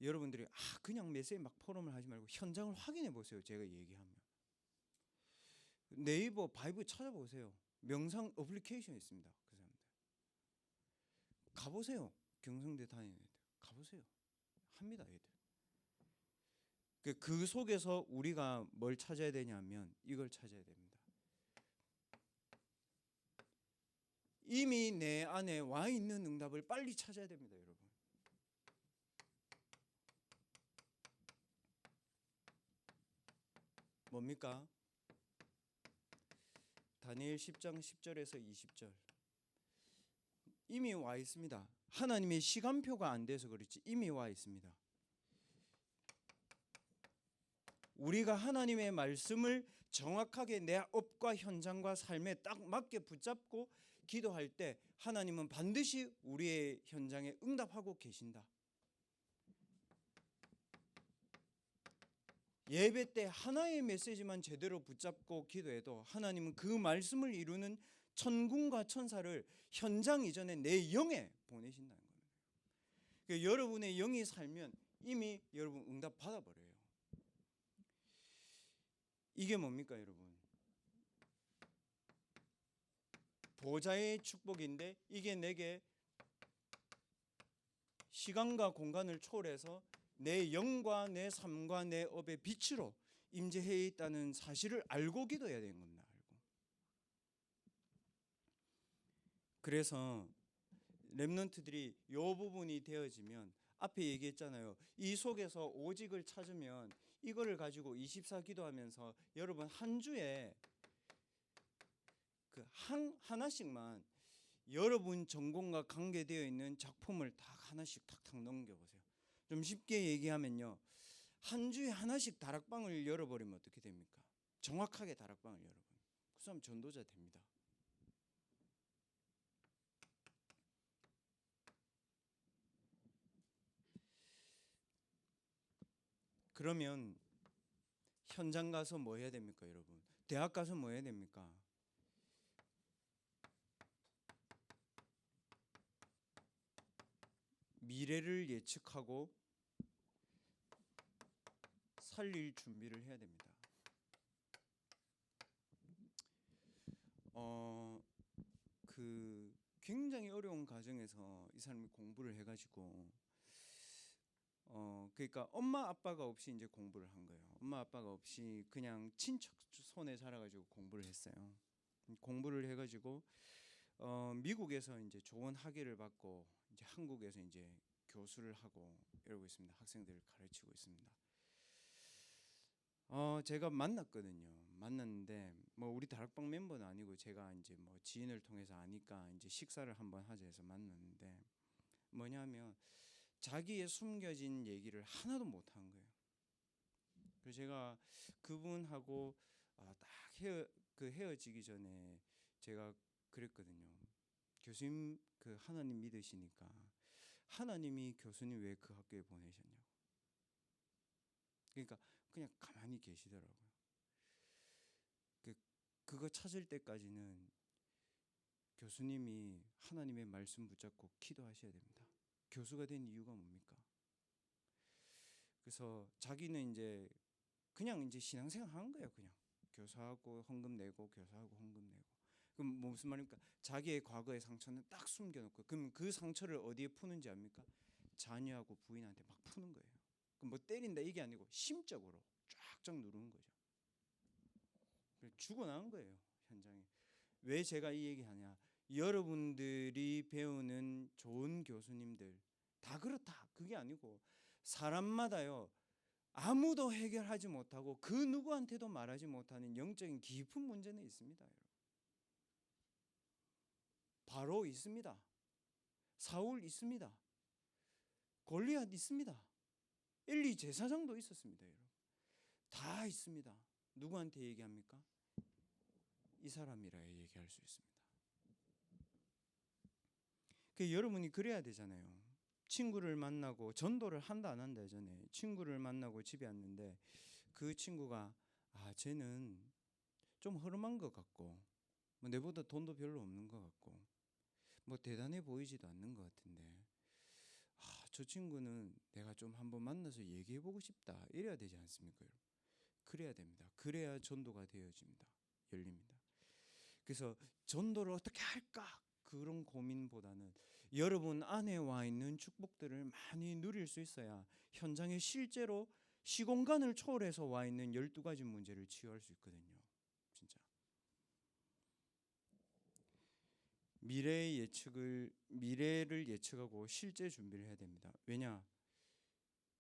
여러분들이 그냥 메시지 막 포럼을 하지 말고 현장을 확인해 보세요. 제가 얘기하면 네이버 바이브 찾아보세요. 명상 어플리케이션 있습니다. 그 사람들 가보세요. 경성대 다니는 애들 가보세요. 합니다, 애들. 그 속에서 우리가 뭘 찾아야 되냐면 이걸 찾아야 됩니다. 이미 내 안에 와 있는 응답을 빨리 찾아야 됩니다, 여러분. 뭡니까? 다니엘 10장 10절에서 20절. 이미 와 있습니다. 하나님의 시간표가 안 돼서 그렇지 이미 와 있습니다. 우리가 하나님의 말씀을 정확하게 내 업과 현장과 삶에 딱 맞게 붙잡고 기도할 때 하나님은 반드시 우리의 현장에 응답하고 계신다. 예배 때 하나의 메시지만 제대로 붙잡고 기도해도 하나님은 그 말씀을 이루는 천군과 천사를 현장 이전에 내 영에 보내신다는 거예요. 그러니까 여러분의 영이 살면 이미 여러분 응답 받아버려요. 이게 뭡니까 여러분? 보좌의 축복인데 이게 내게 시간과 공간을 초월해서 내 영과 내 삶과 내 업의 빛으로 임재해 있다는 사실을 알고 기도해야 되는 겁니다. 알고. 그래서 렘넌트들이 이 부분이 되어지면 앞에 얘기했잖아요. 이 속에서 오직을 찾으면 이거를 가지고 24 기도하면서 여러분 한 주에 그 하나씩만 여러분 전공과 관계되어 있는 작품을 딱 하나씩 탁탁 넘겨보세요. 좀 쉽게 얘기하면요, 한 주에 하나씩 다락방을 열어버리면 어떻게 됩니까? 정확하게 다락방을 열어버리면 그 사람 전도자 됩니다. 그러면 현장 가서 뭐 해야 됩니까, 여러분? 대학 가서 뭐 해야 됩니까? 미래를 예측하고 살릴 준비를 해야 됩니다. 그 굉장히 어려운 과정에서 이 사람이 공부를 해가지고 그러니까 엄마 아빠가 없이 이제 공부를 한 거예요. 엄마 아빠가 없이 그냥 친척 손에 자라가지고 공부를 했어요. 공부를 해가지고 미국에서 이제 좋은 학위를 받고 이제 한국에서 이제 교수를 하고 이러고 있습니다. 학생들을 가르치고 있습니다. 제가 만났거든요. 만났는데 뭐 우리 다락방 멤버는 아니고 제가 이제 뭐 지인을 통해서 아니까 이제 식사를 한번 하자 해서 만났는데 뭐냐면 자기의 숨겨진 얘기를 하나도 못 한 거예요. 그래서 제가 그분하고 딱 헤어지기 전에 제가 그랬거든요. 교수님 그 하나님 믿으시니까 하나님이 교수님 왜 그 학교에 보내셨냐고. 그러니까 그냥 가만히 계시더라고요. 그거 찾을 때까지는 교수님이 하나님의 말씀 붙잡고 기도하셔야 됩니다. 교수가 된 이유가 뭡니까? 그래서 자기는 이제 그냥 이제 신앙생활 하는 거예요. 그냥 교사하고 헌금 내고 교사하고 헌금 내고. 그럼 무슨 말입니까? 자기의 과거의 상처는 딱 숨겨놓고 그럼 그 상처를 어디에 푸는지 압니까? 자녀하고 부인한테 막 푸는 거예요. 그럼 뭐 때린다 이게 아니고 심적으로 쫙쫙 누르는 거죠. 죽어나간 거예요 현장에. 왜 제가 이 얘기하냐? 여러분들이 배우는 좋은 교수님들 다 그렇다 그게 아니고 사람마다요 아무도 해결하지 못하고 그 누구한테도 말하지 못하는 영적인 깊은 문제는 있습니다. 바로 있습니다. 사울 있습니다. 골리앗 있습니다. 엘리 제사장도 있었습니다. 여러분. 다 있습니다. 누구한테 얘기합니까? 이 사람이라 얘기할 수 있습니다. 여러분이 그래야 되잖아요. 친구를 만나고 전도를 한다 안 한다 전에 친구를 만나고 집에 왔는데 그 친구가 쟤는 좀 허름한 것 같고 뭐 내보다 돈도 별로 없는 것 같고 뭐 대단해 보이지도 않는 것 같은데 저 친구는 내가 좀 한번 만나서 얘기해 보고 싶다 이래야 되지 않습니까? 그래야 됩니다. 그래야 전도가 되어집니다. 열립니다. 그래서 전도를 어떻게 할까 그런 고민보다는 여러분 안에 와 있는 축복들을 많이 누릴 수 있어야 현장에 실제로 시공간을 초월해서 와 있는 12가지 문제를 치유할 수 있거든요. 진짜. 미래를 예측하고 실제 준비를 해야 됩니다. 왜냐?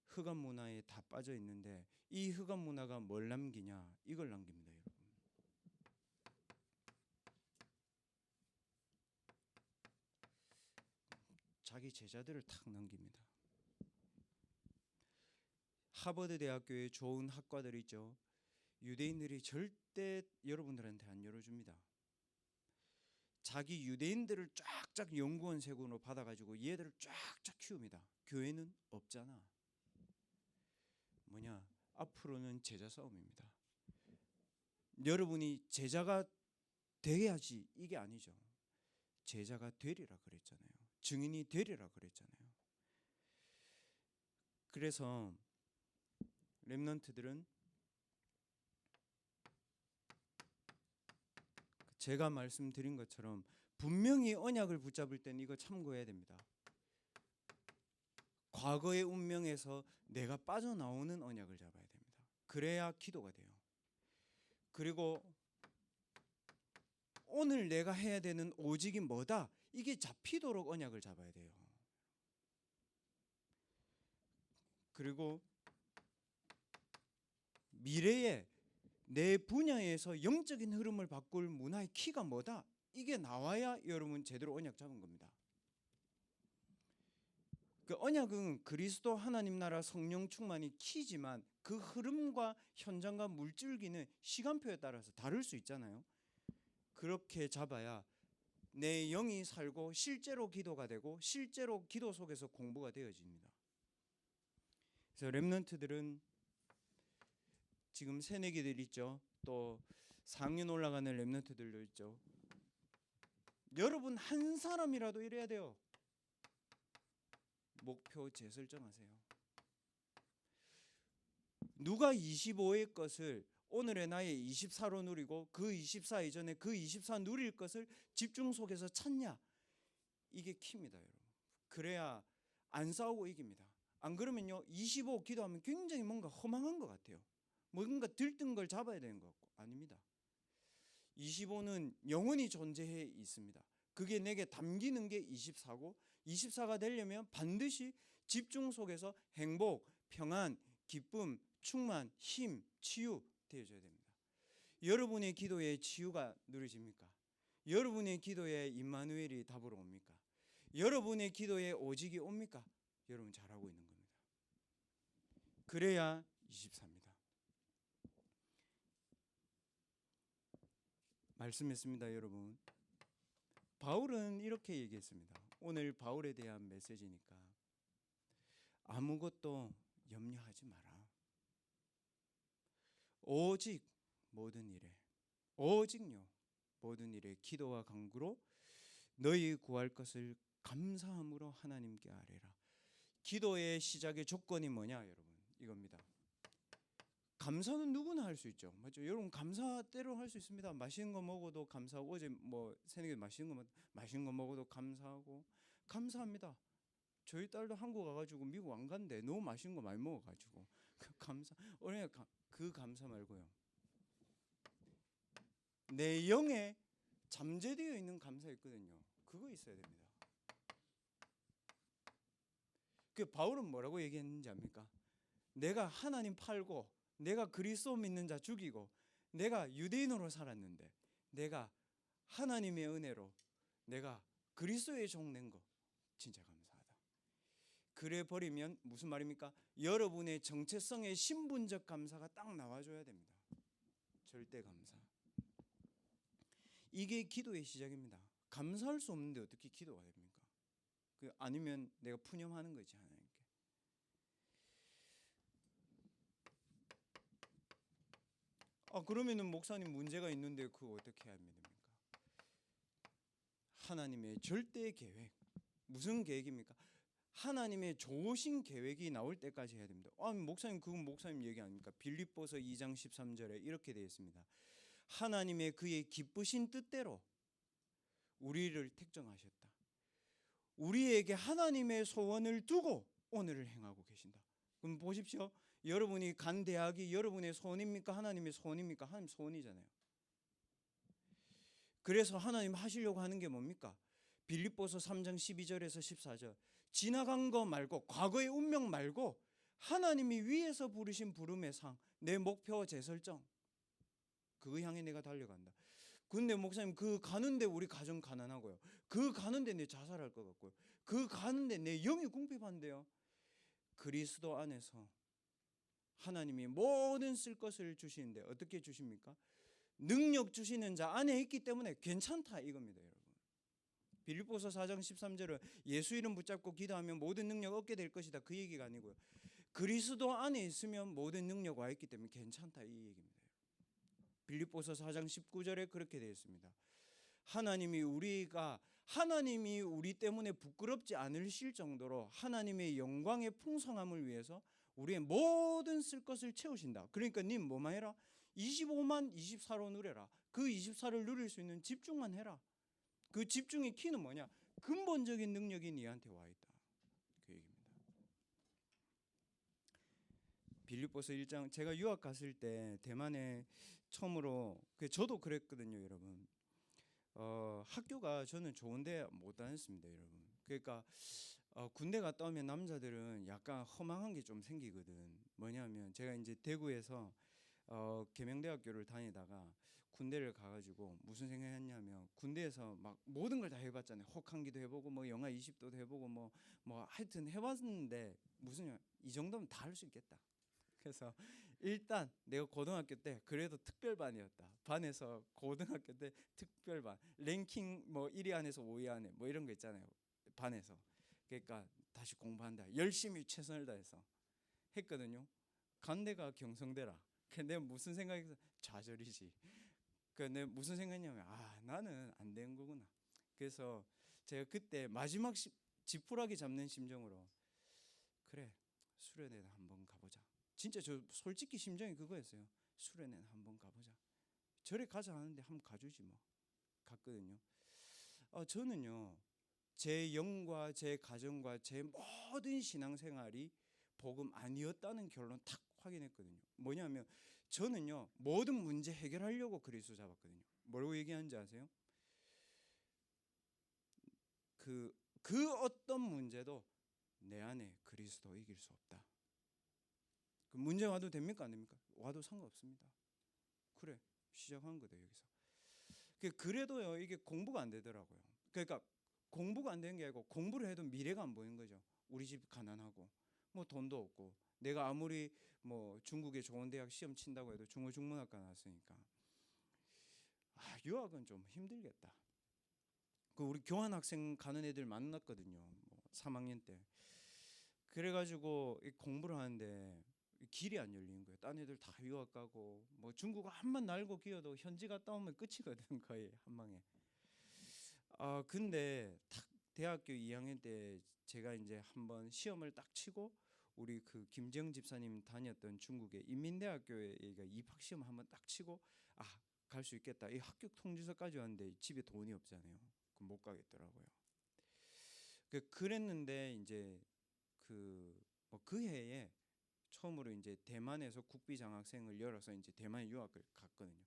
흑암 문화에 다 빠져 있는데 이 흑암 문화가 뭘 남기냐? 이걸 남깁니다, 여러분. 자기 제자들을 탁 넘깁니다. 하버드 대학교에 좋은 학과들 있죠. 유대인들이 절대 여러분들한테 안 열어줍니다. 자기 유대인들을 쫙쫙 연구원생으로 받아가지고 얘들을 쫙쫙 키웁니다. 교회는 없잖아. 뭐냐? 앞으로는 제자 싸움입니다. 여러분이 제자가 돼야지 이게 아니죠. 제자가 되리라 그랬잖아요. 증인이 되리라 그랬잖아요. 그래서 렘넌트들은 제가 말씀드린 것처럼 분명히 언약을 붙잡을 때는 이거 참고해야 됩니다. 과거의 운명에서 내가 빠져나오는 언약을 잡아야 됩니다. 그래야 기도가 돼요. 그리고 오늘 내가 해야 되는 오직이 뭐다? 이게 잡히도록 언약을 잡아야 돼요. 그리고 미래에 내 분야에서 영적인 흐름을 바꿀 문화의 키가 뭐다? 이게 나와야 여러분 제대로 언약 잡은 겁니다. 그 언약은 그리스도 하나님 나라 성령 충만이 키지만 그 흐름과 현장과 물줄기는 시간표에 따라서 다를 수 있잖아요. 그렇게 잡아야 내 영이 살고 실제로 기도가 되고 실제로 기도 속에서 공부가 되어집니다. 그래서 렘넌트들은 지금 새내기들 있죠. 또 4학년 올라가는 렘넌트들도 있죠. 여러분 한 사람이라도 이래야 돼요. 목표 재설정하세요. 누가 25의 것을 오늘의 나의 24로 누리고 그 24 이전에 그 24 누릴 것을 집중 속에서 찾냐? 이게 키입니다, 여러분. 그래야 안 싸우고 이깁니다. 안 그러면요 25 기도하면 굉장히 뭔가 허망한 것 같아요. 뭔가 들뜬 걸 잡아야 되는 것 같고 아닙니다. 25는 영원히 존재해 있습니다. 그게 내게 담기는 게 24고 24가 되려면 반드시 집중 속에서 행복, 평안, 기쁨, 충만, 힘, 치유 되어져야 됩니다. 여러분의 기도에 치유가 누려집니까? 여러분의 기도에 임마누엘이 답으로 옵니까? 여러분의 기도에 오직이 옵니까? 여러분 잘하고 있는 겁니다. 그래야 24입니다. 말씀했습니다, 여러분. 바울은 이렇게 얘기했습니다. 오늘 바울에 대한 메시지니까 아무것도 염려하지 마라. 오직 모든 일에 오직요 모든 일에 기도와 간구로 너희 구할 것을 감사함으로 하나님께 아뢰라. 기도의 시작의 조건이 뭐냐 여러분? 이겁니다. 감사는 누구나 할 수 있죠. 맞죠? 여러분 감사 때로 할 수 있습니다. 맛있는 거 먹어도 감사하고 어제 뭐 새내기 맛있는 거 먹어도 감사하고 감사합니다. 저희 딸도 한국 가가지고 미국 안 간대. 너무 맛있는 거 많이 먹어가지고 감사. 오늘 그 감사 말고요. 내 영에 잠재되어 있는 감사 있거든요. 그거 있어야 됩니다. 그 바울은 뭐라고 얘기했는지 압니까? 내가 하나님 팔고 내가 그리스도 믿는 자 죽이고 내가 유대인으로 살았는데 내가 하나님의 은혜로 내가 그리스도의 종 낸 거 진짜 감사하다. 그래 버리면 무슨 말입니까? 여러분의 정체성의 신분적 감사가 딱 나와줘야 됩니다. 절대 감사. 이게 기도의 시작입니다. 감사할 수 없는데 어떻게 기도가 됩니까? 아니면 내가 푸념하는 거지 하나님께. 그러면은 목사님 문제가 있는데 그거 어떻게 해야 됩니까? 하나님의 절대 계획. 무슨 계획입니까? 하나님의 좋으신 계획이 나올 때까지 해야 됩니다. 목사님 그건 목사님 얘기 아닙니까? 빌립보서 2장 13절에 이렇게 되어 있습니다. 하나님의 그의 기쁘신 뜻대로 우리를 택정하셨다. 우리에게 하나님의 소원을 두고 오늘을 행하고 계신다. 그럼 보십시오. 여러분이 간 대학이 여러분의 소원입니까? 하나님의 소원입니까? 하나님 소원이잖아요. 그래서 하나님 하시려고 하는 게 뭡니까? 빌립보서 3장 12절에서 14절. 지나간 거 말고 과거의 운명 말고 하나님이 위에서 부르신 부름의 상, 내 목표 재설정. 그거 향해 내가 달려간다. 근데 목사님 그 가는데 우리 가정 가난하고요. 그 가는데 내 자살할 것 같고요. 그 가는데 내 영이 궁핍한데요. 그리스도 안에서 하나님이 모든 쓸 것을 주시는데 어떻게 주십니까? 능력 주시는 자 안에 있기 때문에 괜찮다 이겁니다, 여러분. 빌립보서 4장 13절은 예수 이름 붙잡고 기도하면 모든 능력 얻게 될 것이다 그 얘기가 아니고요. 그리스도 안에 있으면 모든 능력 와 있기 때문에 괜찮다 이 얘기입니다. 빌립보서 4장 19절에 그렇게 되어 있습니다. 하나님이 우리 때문에 부끄럽지 않으실 정도로 하나님의 영광의 풍성함을 위해서 우리의 모든 쓸 것을 채우신다. 그러니까 님 뭐만 해라? 25만 24로 누려라. 그 24를 누릴 수 있는 집중만 해라. 그 집중의 키는 뭐냐? 근본적인 능력이 니한테 와 있다. 그 얘기입니다. 빌립보서 1장 제가 유학 갔을 때 대만에 처음으로 저도 그랬거든요, 여러분. 학교가 저는 좋은데 못 다녔습니다, 여러분. 그러니까 군대 갔다 오면 남자들은 약간 허망한 게 좀 생기거든. 뭐냐면 제가 이제 대구에서 계명대학교를 다니다가 군대를 가가지고 무슨 생각했냐면 군대에서 막 모든 걸 다 해봤잖아요. 혹한기도 해보고 뭐 영하 20도도 해보고 뭐 하여튼 해봤는데 무슨 이 정도면 다 할 수 있겠다. 그래서 일단 내가 고등학교 때 그래도 특별반이었다. 반에서 고등학교 때 특별반 랭킹 뭐 1위 안에서 5위 안에 뭐 이런 거 있잖아요. 반에서. 그러니까 다시 공부한다. 열심히 최선을 다해서 했거든요. 간 데가 경성대라. 근데 무슨 생각이 좌절이지. 내 무슨 생각이냐면 나는 안 된 거구나. 그래서 제가 그때 마지막 지푸라기 잡는 심정으로 그래 수련회 한번 가보자. 진짜 저 솔직히 심정이 그거였어요. 수련회 한번 가보자. 절에 가자 하는데 한번 가주지 뭐. 갔거든요. 저는요 제 영과 제 가정과 제 모든 신앙생활이 복음 아니었다는 결론 탁 확인했거든요. 뭐냐면 저는요 모든 문제 해결하려고 그리스도 잡았거든요. 뭐라고 얘기하는지 아세요? 그 어떤 문제도 내 안에 그리스도 이길 수 없다. 그 문제 와도 됩니까 안 됩니까? 와도 상관없습니다. 그래 시작한 거다 여기서. 그래도요 이게 공부가 안 되더라고요. 그러니까 공부가 안 되는 게 아니고 공부를 해도 미래가 안 보이는 거죠. 우리 집 가난하고 뭐 돈도 없고 내가 아무리 뭐 중국의 좋은 대학 시험 친다고 해도 중어중문학과 나왔으니까 유학은 좀 힘들겠다. 우리 교환학생 가는 애들 만났거든요. 뭐 3학년 때. 그래가지고 공부를 하는데 길이 안 열리는 거예요. 딴 애들 다 유학 가고 뭐 중국어 한번 날고 기어도 현지 갔다 오면 끝이거든 거의 한 방에. 근데 딱 대학교 2학년 때 제가 이제 한번 시험을 딱 치고 우리 그 김정 집사님 다녔던 중국의 인민대학교에 입학 시험 한번 딱 치고 갈 수 있겠다. 이 합격 통지서까지 왔는데 집에 돈이 없잖아요. 그럼 못 가겠더라고요. 그랬는데 이제 그 해에 처음으로 이제 대만에서 국비 장학생을 열어서 이제 대만 유학을 갔거든요.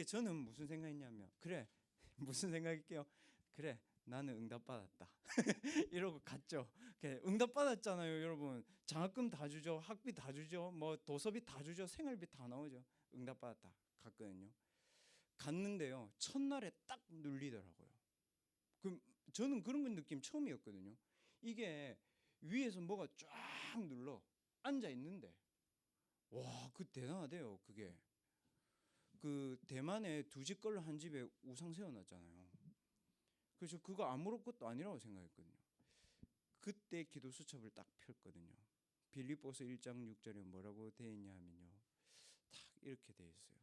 저는 무슨 생각했냐면 그래 무슨 생각일게요. 그래 나는 응답 받았다 이러고 갔죠. 응답 받았잖아요, 여러분. 장학금 다 주죠, 학비 다 주죠, 뭐 도서비 다 주죠, 생활비 다 나오죠. 응답 받았다 갔거든요. 갔는데요 첫날에 딱 눌리더라고요. 저는 그런 건 느낌 처음이었거든요. 이게 위에서 뭐가 쫙 눌러 앉아 있는데 와, 그 대단하대요. 그게 그 대만에 두 집 걸로 한 집에 우상 세워놨잖아요. 그래서 그거 아무것도 아니라고 생각했거든요. 그때 기도 수첩을 딱 폈거든요. 빌립보서 1장 6절에 뭐라고 되어 있냐면요, 딱 이렇게 되어 있어요.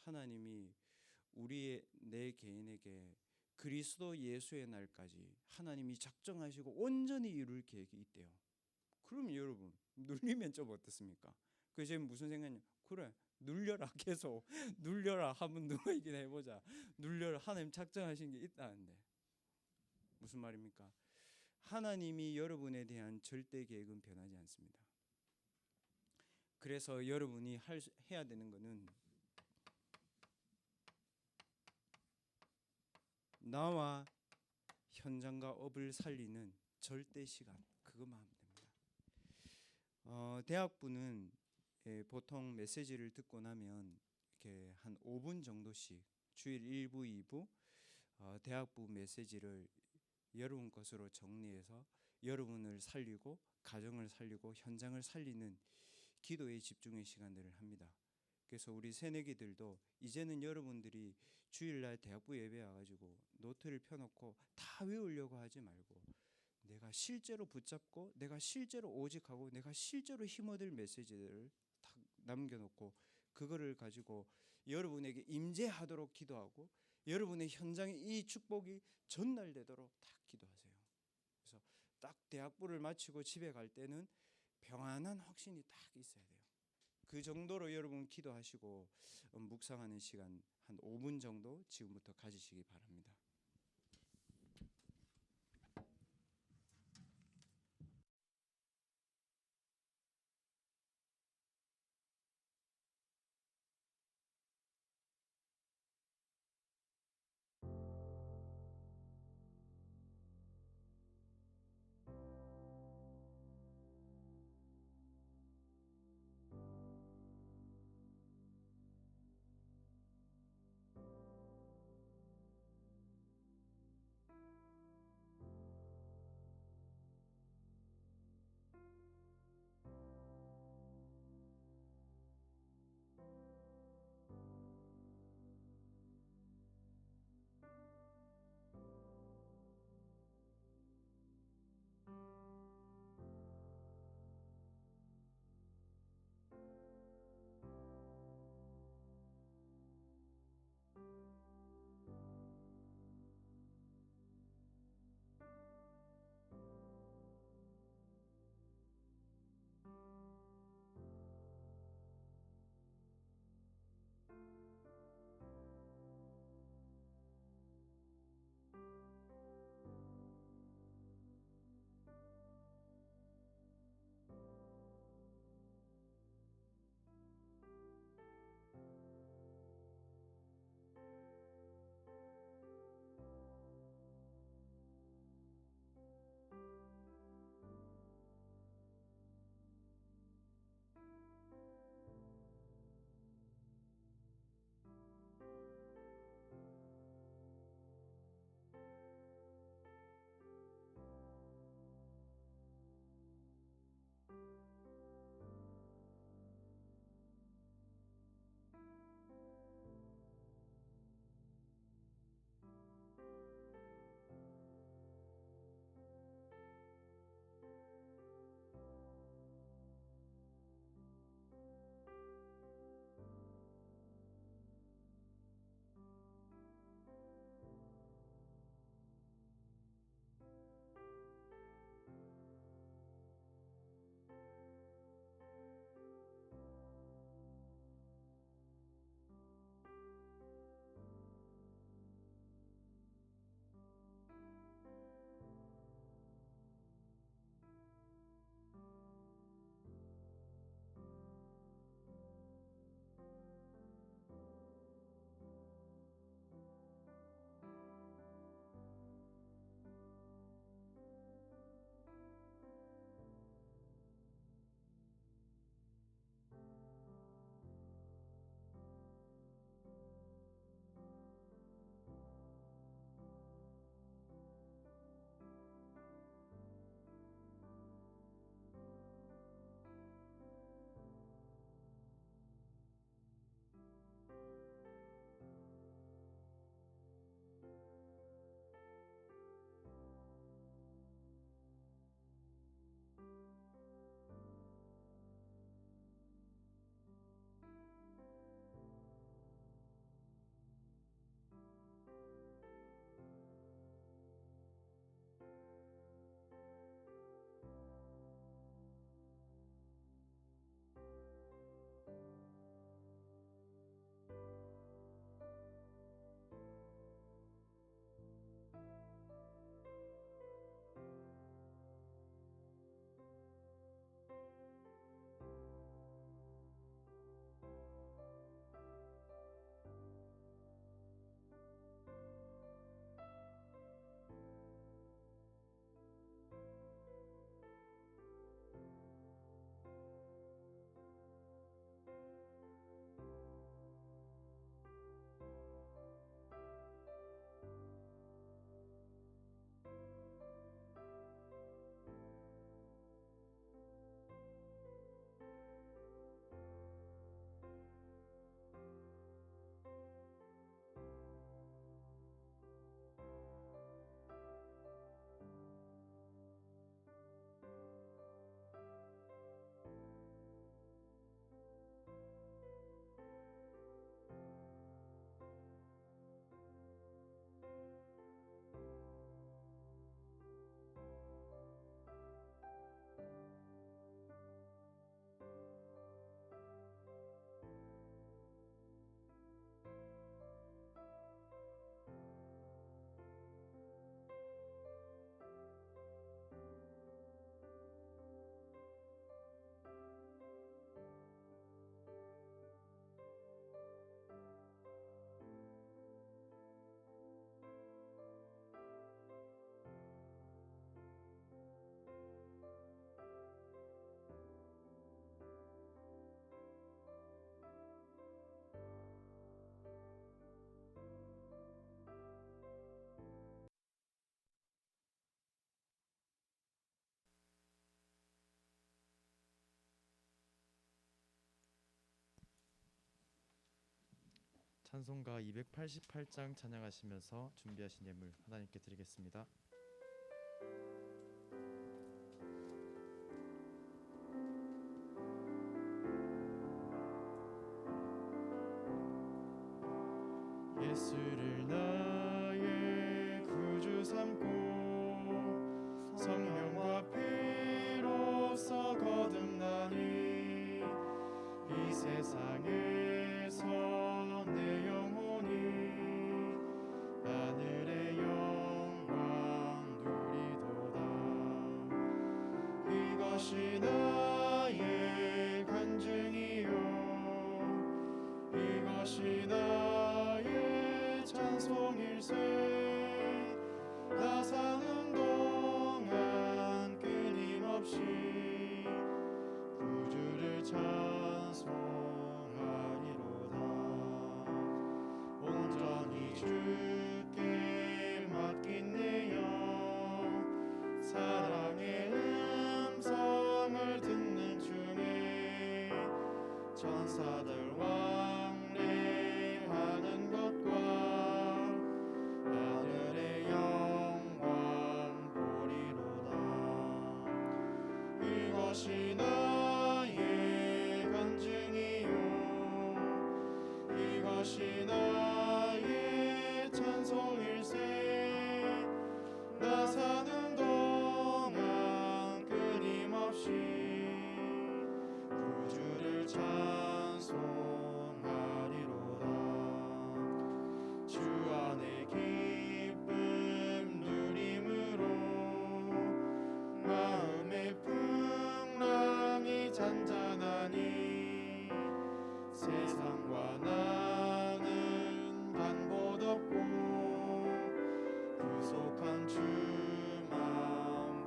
하나님이 내 개인에게 그리스도 예수의 날까지 하나님이 작정하시고 온전히 이룰 계획이 있대요. 그럼 여러분 눌리면 좀 어떻습니까? 그래서 무슨 생각이냐? 그래 눌려라, 계속 눌려라. 한번 누가 이기나 해보자. 눌려라. 하나님 작정하신 게 있다는데 무슨 말입니까? 하나님이 여러분에 대한 절대 계획은 변하지 않습니다. 그래서 여러분이 해야 되는 것은 나와 현장과 업을 살리는 절대 시간, 그것만 하면 됩니다. 대학부는 보통 메시지를 듣고 나면 이렇게 한 5분 정도씩 주일 1부, 2부 대학부 메시지를 여러분 것으로 정리해서 여러분을 살리고 가정을 살리고 현장을 살리는 기도에 집중의 시간들을 합니다. 그래서 우리 새내기들도 이제는 여러분들이 주일날 대학부 예배 와가지고 노트를 펴놓고 다 외우려고 하지 말고 내가 실제로 붙잡고 내가 실제로 오직하고 내가 실제로 힘을 메시지들을 딱 남겨놓고 그거를 가지고 여러분에게 임재하도록 기도하고 여러분의 현장에 이 축복이 전달되도록 딱 기도하세요. 그래서 딱 대학부를 마치고 집에 갈 때는 평안한 확신이 딱 있어야 돼요. 그 정도로 여러분 기도하시고 묵상하는 시간 한 5분 정도 지금부터 가지시기 바랍니다. 찬송가 288장 찬양하시면서 준비하신 예물 하나님께 드리겠습니다. 예수를 나의 구주 삼고 성령과 피로써 거듭나니 이 세상에서 내 영혼이 하늘의 영광 누리도다. 이것이 나의 간증이요 이것이 나의 찬송일세. 나 사는 동안 끊임없이 구주를 찬송하리로다. 온전히 주께 맡긴 내 영 사랑의 음성을 듣는 중에 천사들 왕래하는 것과 하늘의 영광 보리로다. 이것이 나의 간증이요 이것이 나의 찬송일세. 나 사는 동안 끊임없이 구주를 찬송하리로다. 주 안에 기쁨 누림으로 마음의 풍랑이 잔잔하니 세상과 나는 간봇 없고 구속한 주만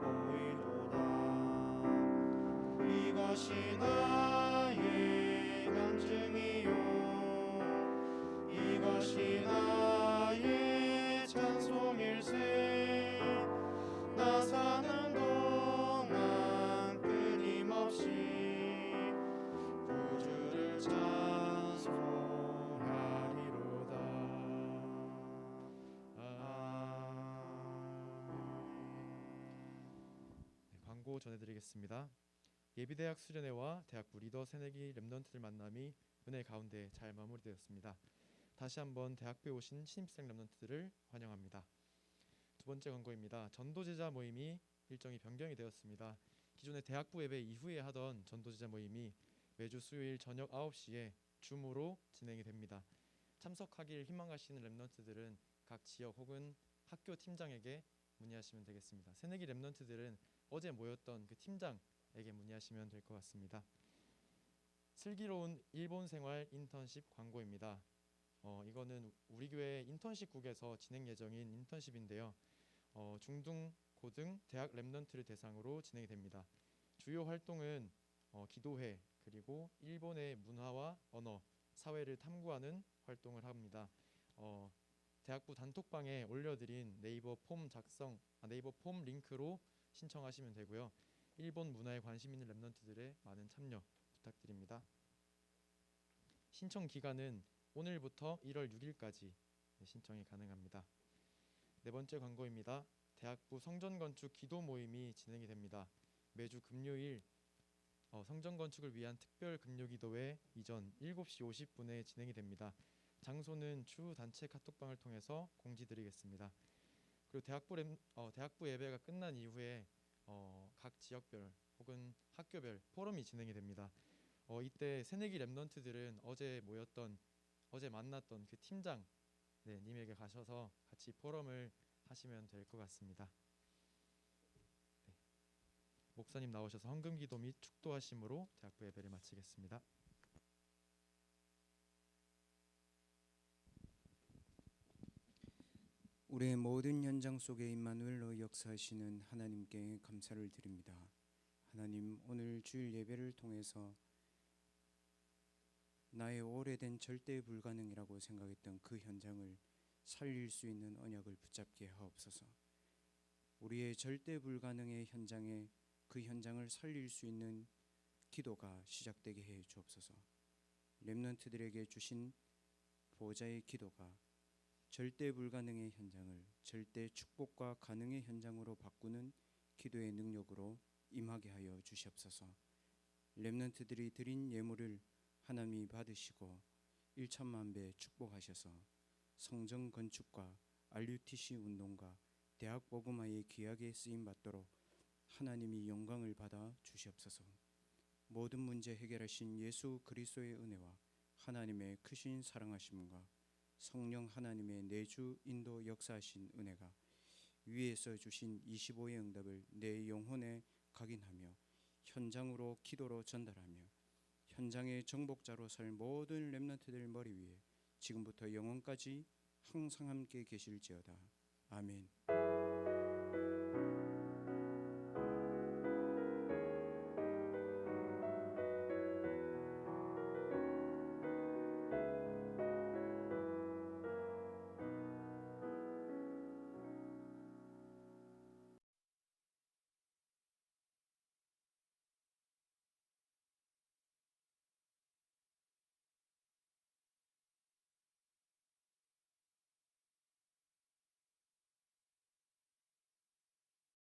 보이도다. 이것이 나의 간증이요 이것이 나의 찬송일세. 나 사는 동안 끊임없이 구주를 찬송하리로다. 네, 광고 전해드리겠습니다. 예비대학 수련회와 대학부 리더 새내기 랩런트들 만남이 은혜 가운데 잘 마무리되었습니다. 다시 한번 대학부에 오신 신입생 랩런트들을 환영합니다. 두 번째 광고입니다. 전도제자 모임이 일정이 변경이 되었습니다. 기존의 대학부 예배 이후에 하던 전도제자 모임이 매주 수요일 저녁 9시에 줌으로 진행이 됩니다. 참석하길 희망하시는 랩런트들은 각 지역 혹은 학교 팀장에게 문의하시면 되겠습니다. 새내기 랩런트들은 어제 모였던 그 팀장에게 문의하시면 될 것 같습니다. 슬기로운 일본 생활 인턴십 광고입니다. 이거는 우리 교회 인턴십국에서 진행 예정인 인턴십인데요. 중등, 고등, 대학 랩런트를 대상으로 진행이 됩니다. 주요 활동은 기도회 그리고 일본의 문화와 언어, 사회를 탐구하는 활동을 합니다. 대학부 단톡방에 올려드린 네이버 폼 링크로 신청하시면 되고요. 일본 문화에 관심 있는 랩런트들의 많은 참여 부탁드립니다. 신청 기간은 오늘부터 1월 6일까지 신청이 가능합니다. 네 번째 광고입니다. 대학부 성전건축 기도 모임이 진행이 됩니다. 매주 금요일 성전건축을 위한 특별 금요기도회 이전 7시 50분에 진행이 됩니다. 장소는 추후 단체 카톡방을 통해서 공지드리겠습니다. 그리고 대학부 예배가 끝난 이후에 각 지역별 혹은 학교별 포럼이 진행이 됩니다. 이때 새내기 랩런트들은 어제 만났던 그 팀장 님에게 가셔서 같이 포럼을 하시면 될 것 같습니다. 네. 목사님 나오셔서 헌금기도 및 축도하심으로 대학부 예배를 마치겠습니다. 우리의 모든 현장 속에 임마누엘로 역사하시는 하나님께 감사를 드립니다. 하나님, 오늘 주일 예배를 통해서 나의 오래된 절대 불가능이라고 생각했던 그 현장을 살릴 수 있는 언약을 붙잡게 하옵소서. 우리의 절대 불가능의 현장에 그 현장을 살릴 수 있는 기도가 시작되게 해 주옵소서. 렘넌트들에게 주신 보호자의 기도가 절대 불가능의 현장을 절대 축복과 가능의 현장으로 바꾸는 기도의 능력으로 임하게 하여 주시옵소서. 렘넌트들이 드린 예물을 하나님이 받으시고 1천만 배 축복하셔서 성전 건축과 RUTC 운동과 대학 복음화의 귀하게 쓰임 받도록 하나님이 영광을 받아 주시옵소서. 모든 문제 해결하신 예수 그리스도의 은혜와 하나님의 크신 사랑하심과 성령 하나님의 내주 인도 역사하신 은혜가 위에서 주신 25의 응답을 내 영혼에 각인하며 현장으로 기도로 전달하며 현장의 정복자로 설 모든 렘넌트들 머리 위에 지금부터 영원까지 항상 함께 계실지어다. 아멘.